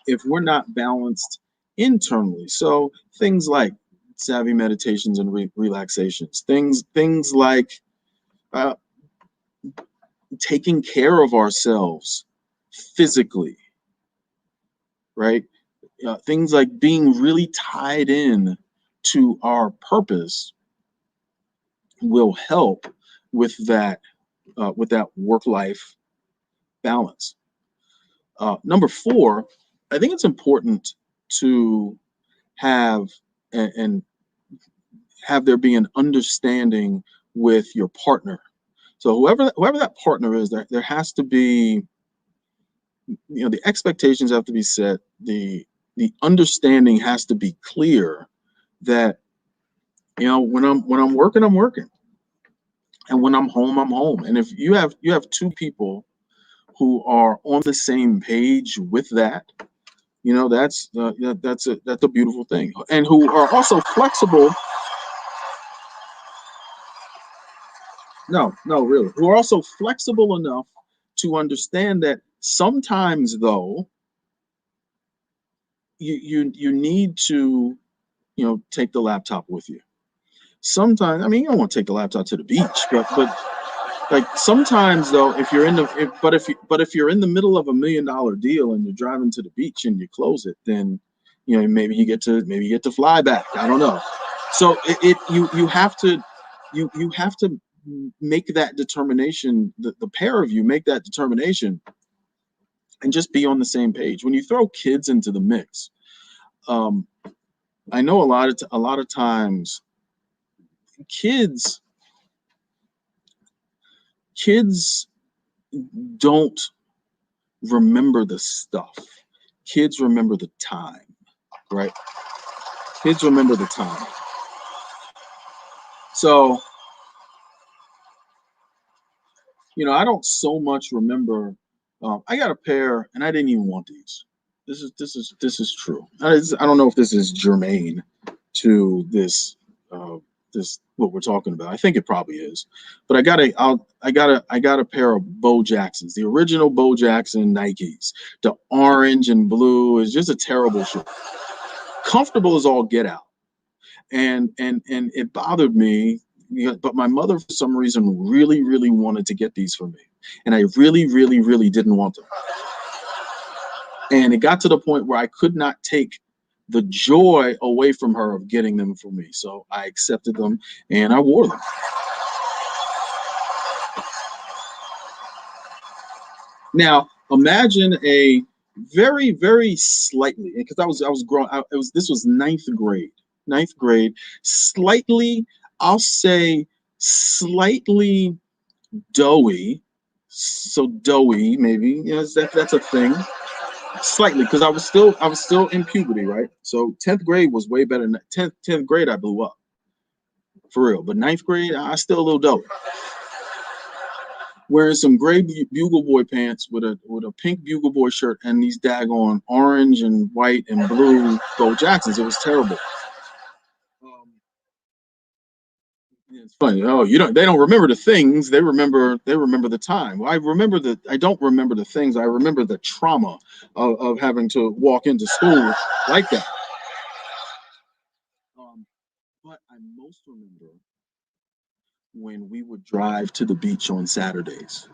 if we're not balanced internally. So things like savvy meditations and relaxations, things like taking care of ourselves physically, right? Things like being really tied in to our purpose will help with that work-life balance. Number 4, I think it's important to have and have there be an understanding with your partner. So whoever that partner is, there has to be, the expectations have to be set. The understanding has to be clear that, when I'm working, I'm working, and when I'm home. And if you have 2 people who are on the same page with that, that's a beautiful thing, and who are also flexible. No, really, who are also flexible enough to understand that sometimes, though, you need to, take the laptop with you. Sometimes, I mean, you don't want to take the laptop to the beach, but like sometimes, though, if you're in the middle of $1 million deal and you're driving to the beach and you close it, then maybe you get to fly back. I don't know. So you have to make that determination. The pair of you make that determination and just be on the same page. When you throw kids into the mix, I know a lot of times kids don't remember the stuff. Kids remember the time, right? Kids remember the time. So, I don't so much remember. I got a pair, and I didn't even want these. This is true. I don't know if this is germane to this what we're talking about. I think it probably is, but I got a pair of Bo Jacksons, the original Bo Jackson Nikes. The orange and blue is just a terrible shoe. Comfortable as all get out, and it bothered me. But my mother, for some reason, really, really wanted to get these for me, and I really, really, really didn't want them. And it got to the point where I could not take the joy away from her of getting them for me. So I accepted them and I wore them. Now imagine a very, very slightly, because I was growing. This was ninth grade. Slightly, I'll say, slightly doughy. So doughy, maybe. That's a thing. Slightly, because I was still in puberty, right? So 10th grade was way better than 10th grade. I blew up for real, but ninth grade, I still a little dope. Wearing some gray Bugle Boy pants with a pink Bugle Boy shirt and these daggone orange and white and blue Bo Jacksons. It was terrible. It's funny. Oh, they don't remember the things. They remember the time. Well, I don't remember the things. I remember the trauma of having to walk into school like that. But I most remember when we would drive to the beach on Saturdays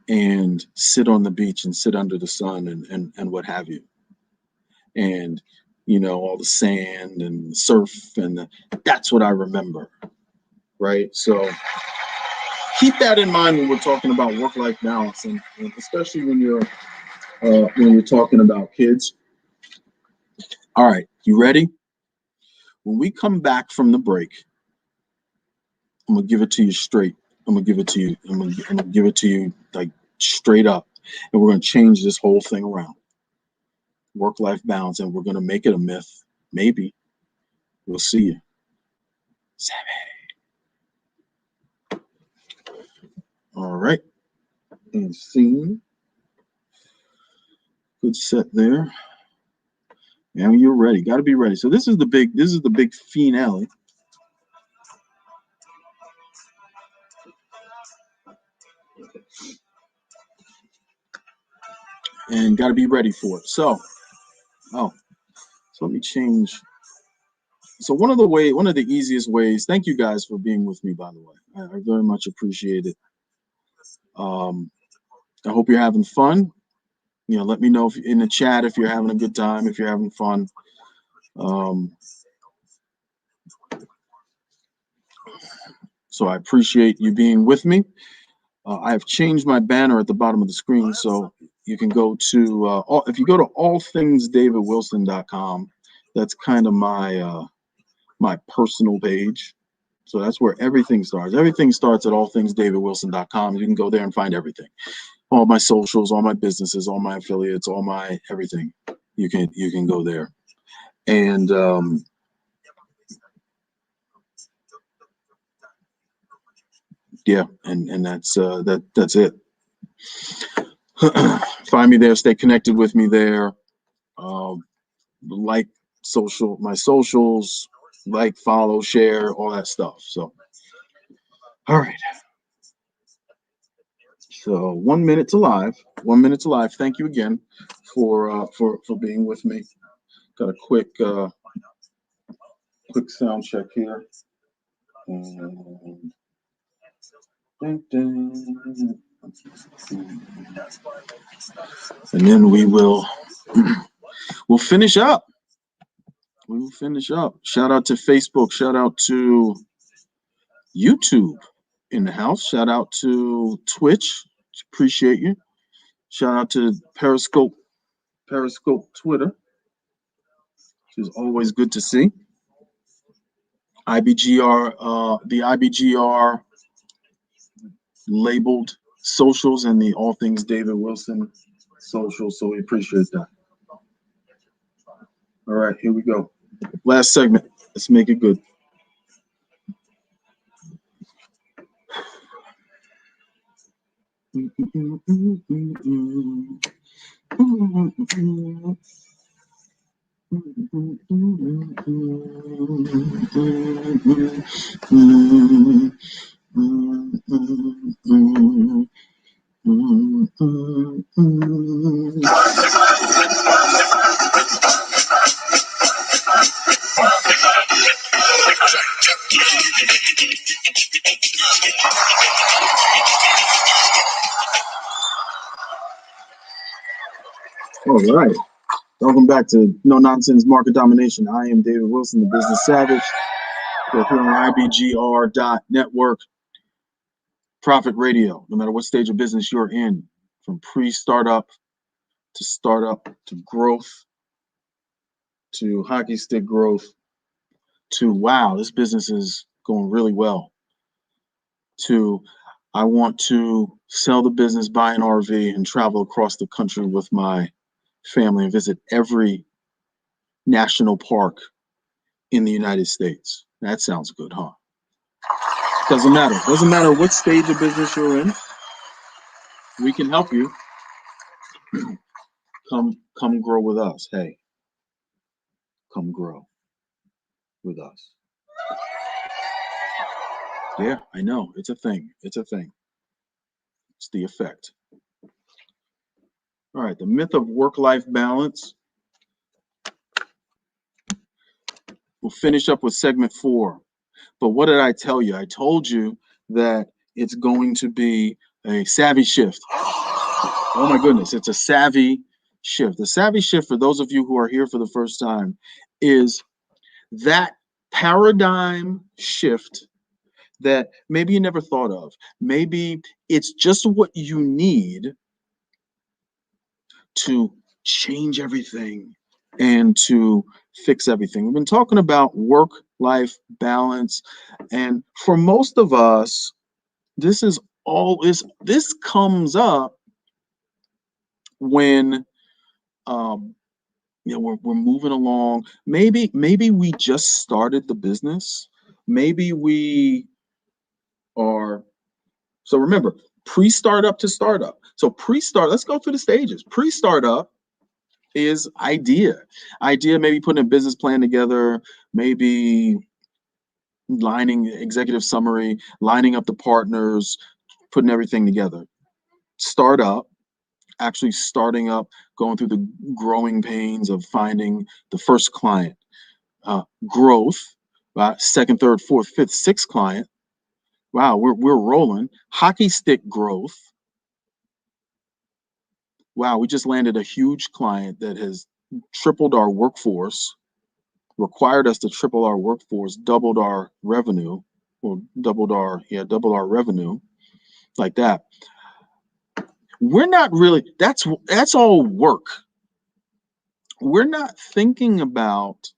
and sit on the beach and sit under the sun and what have you. And you know, all the sand and the surf, and that's what I remember, right? So keep that in mind when we're talking about work-life balance, and especially when you're talking about kids. All right, you ready? When we come back from the break, I'm gonna give it to you straight. I'm gonna give it to you. I'm gonna give it to you like straight up, and we're gonna change this whole thing around. Work-life balance, and we're gonna make it a myth. Maybe. We'll see you. All right. And scene. Good set there. And you're ready. Got to be ready. So this is the big finale. And got to be ready for it. So let me change. So one of the easiest ways, thank you guys for being with me, by the way. I very much appreciate it. I hope you're having fun. You know, let me know if in the chat if you're having a good time, if you're having fun. So I appreciate you being with me. I have changed my banner at the bottom of the screen, so you can go to if you go to allthingsdavidwilson.com. That's kind of my my personal page. So that's where everything starts. Everything starts at allthingsdavidwilson.com. You can go there and find everything. All my socials, all my businesses, all my affiliates, all my everything. You can go there. And yeah, and that's it. Find me there, stay connected with me there. Like my socials, like, follow, share, all that stuff. So all right. So 1 minute to live. 1 minute to live. Thank you again for being with me. Got a quick sound check here. And then we'll finish up. We will finish up. Shout out to Facebook. Shout out to YouTube in the house. Shout out to Twitch. Appreciate you. Shout out to Periscope Twitter, which is always good to see. IBGR, the IBGR labeled socials and the All Things David Wilson socials. So we appreciate that. All right, here we go. Last segment. Let's make it good. All right. Welcome back to No Nonsense Market Domination. I am David Wilson, the Business Savage. We're here on IBGR.Network. Profit Radio. No matter what stage of business you're in, from pre-startup to startup to growth to hockey stick growth to wow, this business is going really well, to I want to sell the business, buy an RV, and travel across the country with my family and visit every national park in the United States. That sounds good, huh? Doesn't matter. Doesn't matter what stage of business you're in. We can help you. Come grow with us. Hey, come grow with us. Yeah, I know. It's a thing. It's a thing. It's the effect. All right, the myth of work-life balance. We'll finish up with segment 4. But what did I tell you? I told you that it's going to be a savvy shift. Oh my goodness, it's a savvy shift. The savvy shift, for those of you who are here for the first time, is that paradigm shift that maybe you never thought of. Maybe it's just what you need to change everything and to fix everything. We've been talking about work-life balance, and for most of us, this comes up when we're moving along. Maybe we just started the business. Maybe we are. So remember, pre-startup to startup. So pre-start, let's go through the stages. Pre-startup is idea, maybe putting a business plan together, maybe lining executive summary, lining up the partners, putting everything together. Startup, actually starting up, going through the growing pains of finding the first client. Growth, second, third, fourth, fifth, sixth client. Wow, we're rolling. Hockey stick growth. Wow, we just landed a huge client that has tripled our workforce, required us to triple our workforce, doubled our revenue, or doubled our revenue, like that. We're not really, that's all work. We're not thinking about,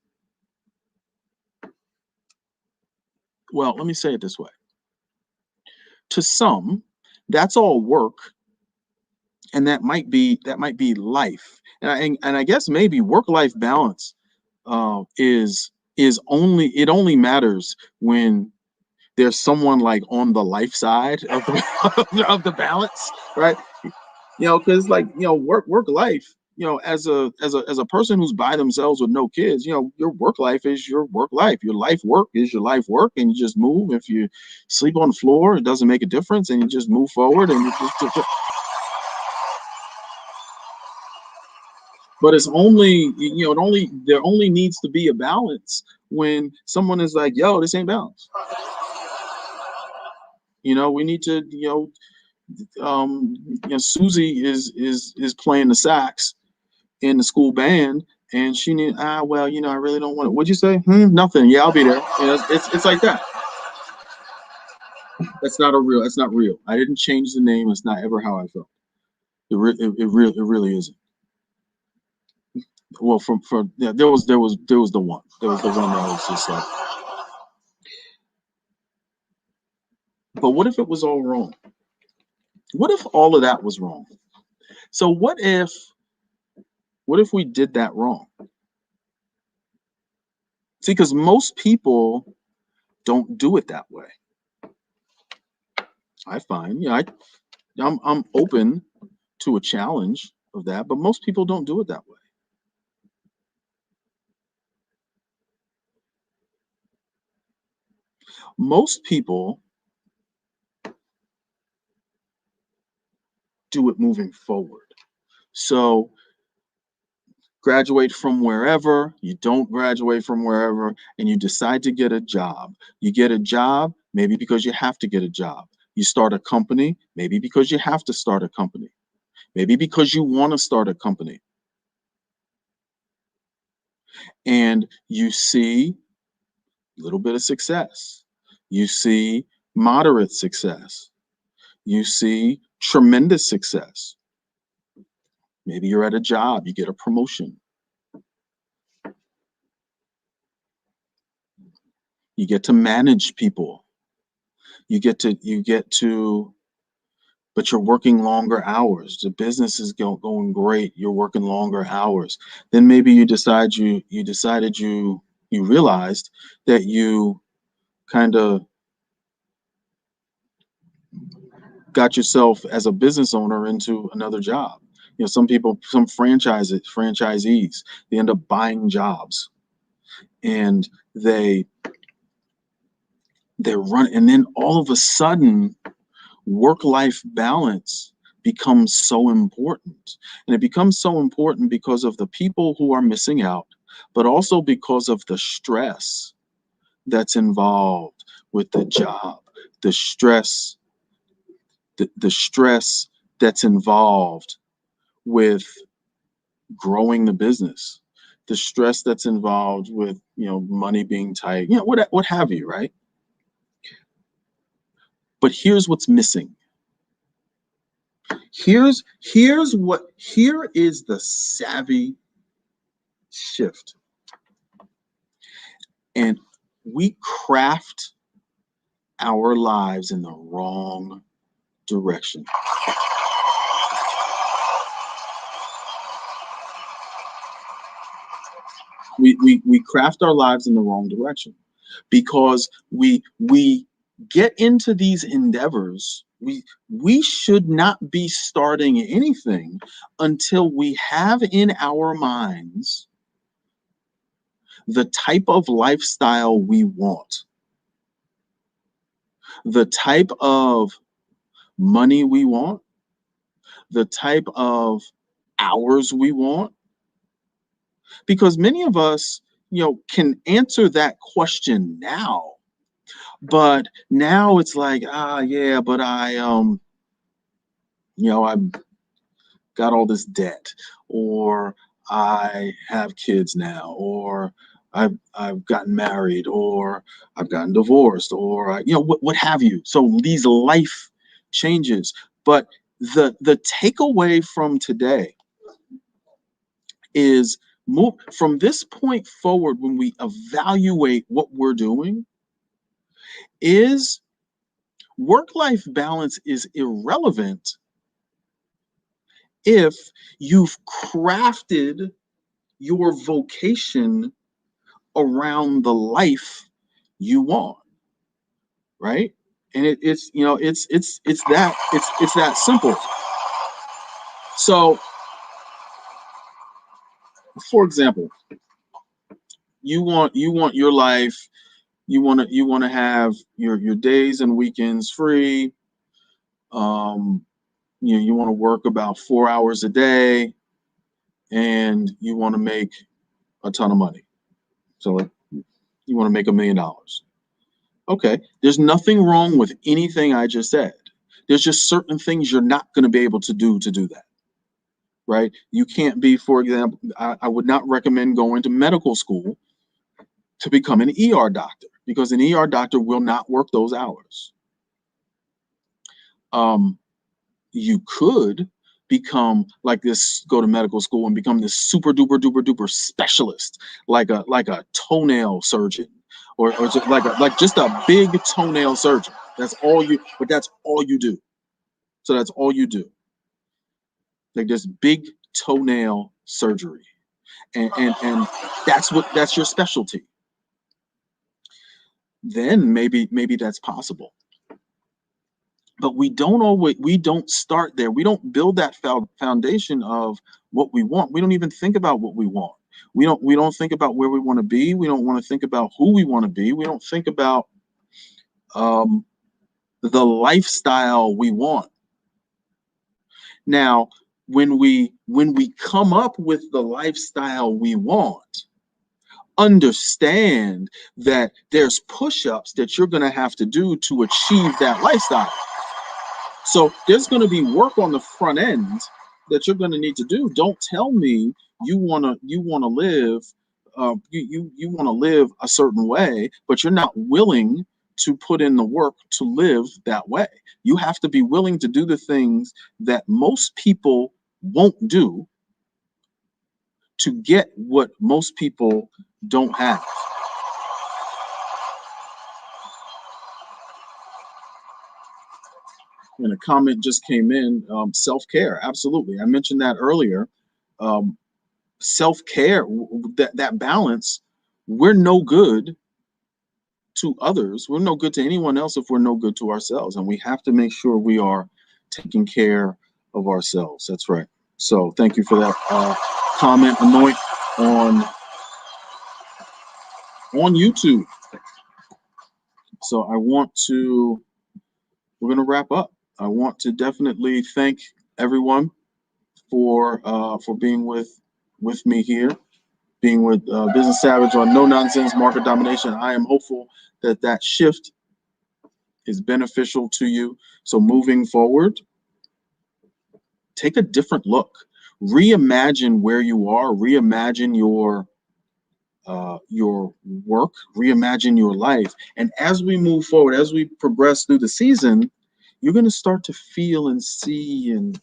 well, let me say it this way. To some, that's all work, and that might be life. And I guess maybe work-life balance only matters when there's someone like on the life side of the of the balance, right? Because work life, as a person who's by themselves with no kids, your work life is your work life. Your life work is your life work, and you just move. If you sleep on the floor, it doesn't make a difference, and you just move forward, and you just. But it's only, there only needs to be a balance when someone is like, yo, this ain't balance. We need to, Susie is playing the sax in the school band, and she need, well, I really don't want it. What'd you say? Nothing. Yeah, I'll be there. It's like that. That's not real. I didn't change the name. It's not ever how I felt. It really isn't. Well, there was the one. There was the one that was just like. But what if it was all wrong? What if all of that was wrong? So what if we did that wrong? See, because most people don't do it that way. I find, I'm open to a challenge of that, but most people don't do it that way. Most people do it moving forward. So graduate from wherever, you don't graduate from wherever, and you decide to get a job. You get a job, maybe because you have to get a job. You start a company, maybe because you have to start a company. Maybe because you want to start a company. And you see a little bit of success. You see moderate success. You see tremendous success. Maybe you're at a job, you get a promotion. You get to manage people. You get to, but you're working longer hours. The business is going great. You're working longer hours. Then maybe you realized that you kind of got yourself as a business owner into another job. Some franchisees, they end up buying jobs, and they run, and then all of a sudden, work-life balance becomes so important. And it becomes so important because of the people who are missing out, but also because of the stress that's involved with the job, the stress that's involved with growing the business, the stress that's involved with, money being tight, what have you, right? But here's what's missing. Here is the savvy shift. And we craft our lives in the wrong direction. We craft our lives in the wrong direction because we get into these endeavors. We should not be starting anything until we have in our minds the type of lifestyle we want, the type of money we want, the type of hours we want. Because many of us, can answer that question now, but now it's like, yeah, but I got all this debt, or I have kids now, or I've gotten married, or I've gotten divorced, or what have you. So these life changes. But the takeaway from today is, move from this point forward, when we evaluate what we're doing, is work-life balance is irrelevant if you've crafted your vocation around the life you want, right? And it's that simple. So, for example, you want your life, you want to have your days and weekends free. You want to work about 4 hours a day, and you want to make a ton of money. So you want to make $1 million. Okay, there's nothing wrong with anything I just said. There's just certain things you're not going to be able to do that, right? You can't be, for example, I would not recommend going to medical school to become an ER doctor, because an ER doctor will not work those hours. You could become like this, go to medical school and become this super duper specialist, like a toenail surgeon, or just just a big toenail surgeon. That's all you do. So that's all you do. Like this big toenail surgery. And that's your specialty. Then maybe that's possible. But we don't start there. We don't build that foundation of what we want. We don't even think about what we want. We don't think about where we want to be. We don't want to think about who we want to be. We don't think about the lifestyle we want. Now, when we come up with the lifestyle we want, understand that there's push-ups that you're going to have to do to achieve that lifestyle. So there's going to be work on the front end that you're going to need to do. Don't tell me you want to live you want to live a certain way, but you're not willing to put in the work to live that way. You have to be willing to do the things that most people won't do to get what most people don't have. And a comment just came in, self-care. Absolutely. I mentioned that earlier. Self-care, that balance, we're no good to others. We're no good to anyone else if we're no good to ourselves. And we have to make sure we are taking care of ourselves. That's right. So thank you for that comment, Anoint, on YouTube. So we're going to wrap up. I want to definitely thank everyone for being with me here, being with Business Savage on No Nonsense Market Domination. I am hopeful that shift is beneficial to you. So moving forward, take a different look. reimagine where you are, reimagine your work, reimagine your life. And as we move forward, as we progress through the season, you're going to start to feel and see and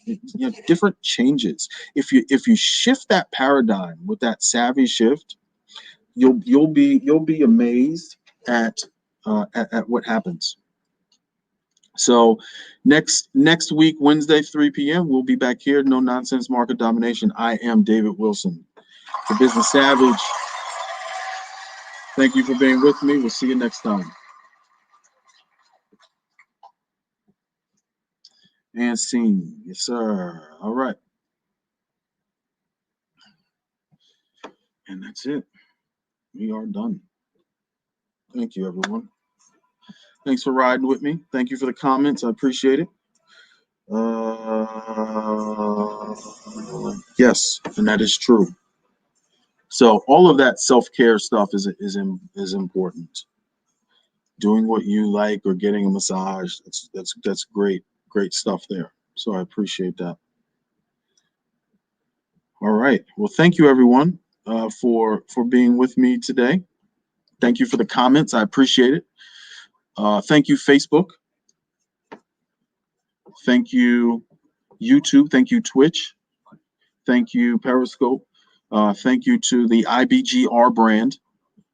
different changes. If you shift that paradigm with that savvy shift, you'll be amazed at what happens. So next week, Wednesday, 3 p.m., we'll be back here. No Nonsense Market Domination. I am David Wilson, the Business Savage. Thank you for being with me. We'll see you next time. And scene. Yes, sir. All right. And that's it. We are done. Thank you, everyone. Thanks for riding with me. Thank you for the comments. I appreciate it. Yes, and that is true. So all of that self-care stuff is important. Doing what you like or getting a massage, that's great stuff there. So I appreciate that. All right. Well, thank you, everyone, for being with me today. Thank you for the comments. I appreciate it. Thank you, Facebook. Thank you, YouTube. Thank you, Twitch. Thank you, Periscope. Thank you to the IBGR brand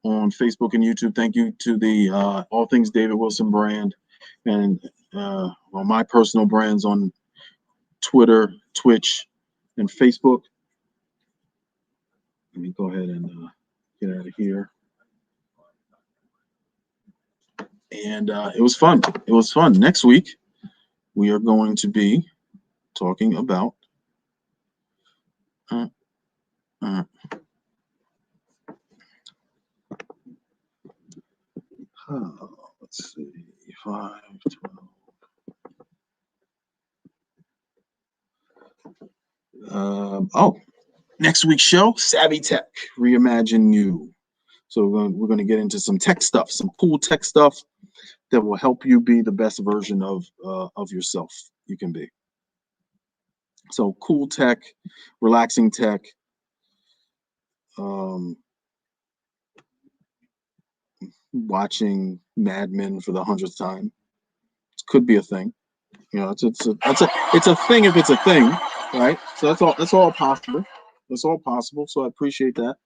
on Facebook and YouTube. Thank you to the All Things David Wilson brand and my personal brands on Twitter, Twitch, and Facebook. Let me go ahead and get out of here. And it was fun. It was fun. Next week, we are going to be talking about let's see, 5, 12. Next week's show, Savvy Tech, Reimagine You. So we're going to get into some tech stuff, some cool tech stuff that will help you be the best version of yourself you can be. So cool tech, relaxing tech, watching Mad Men for the 100th time. It could be a thing. You know, it's a thing if it's a thing, right? So that's all possible. That's all possible. So I appreciate that.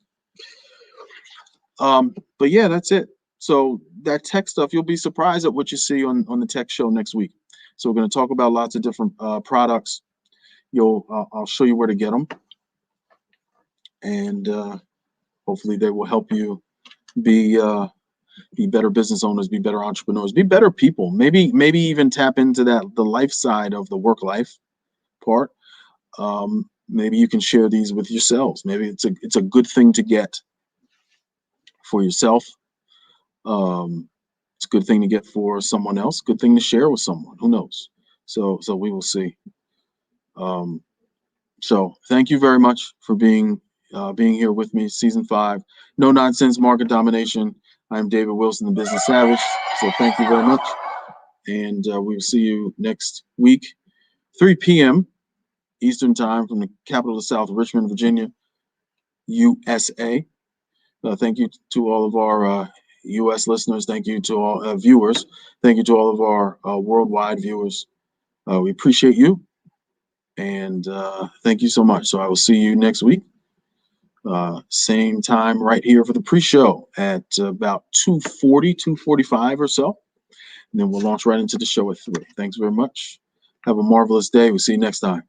But yeah, that's it. So that tech stuff, you'll be surprised at what you see on the tech show next week. So we're going to talk about lots of different products. I'll show you where to get them, and hopefully they will help you be better business owners, be better entrepreneurs, be better people. Maybe even tap into the life side of the work life part. Maybe you can share these with yourselves. Maybe it's a good thing to get for yourself. It's a good thing to get for someone else. Good thing to share with someone. Who knows? So we will see. So thank you very much for being here with me. Season 5, No Nonsense Market Domination. I'm David Wilson, the Business Savage. So thank you very much, and we will see you next week, 3 p.m. Eastern Time, from the capital of the South, Richmond, Virginia, USA. Thank you to all of our U.S. listeners. Thank you to all viewers. Thank you to all of our worldwide viewers. We appreciate you, and thank you so much. So I will see you next week, same time right here for the pre-show at about 2:40, 2:45 or so. And then we'll launch right into the show at 3. Thanks very much. Have a marvelous day. We'll see you next time.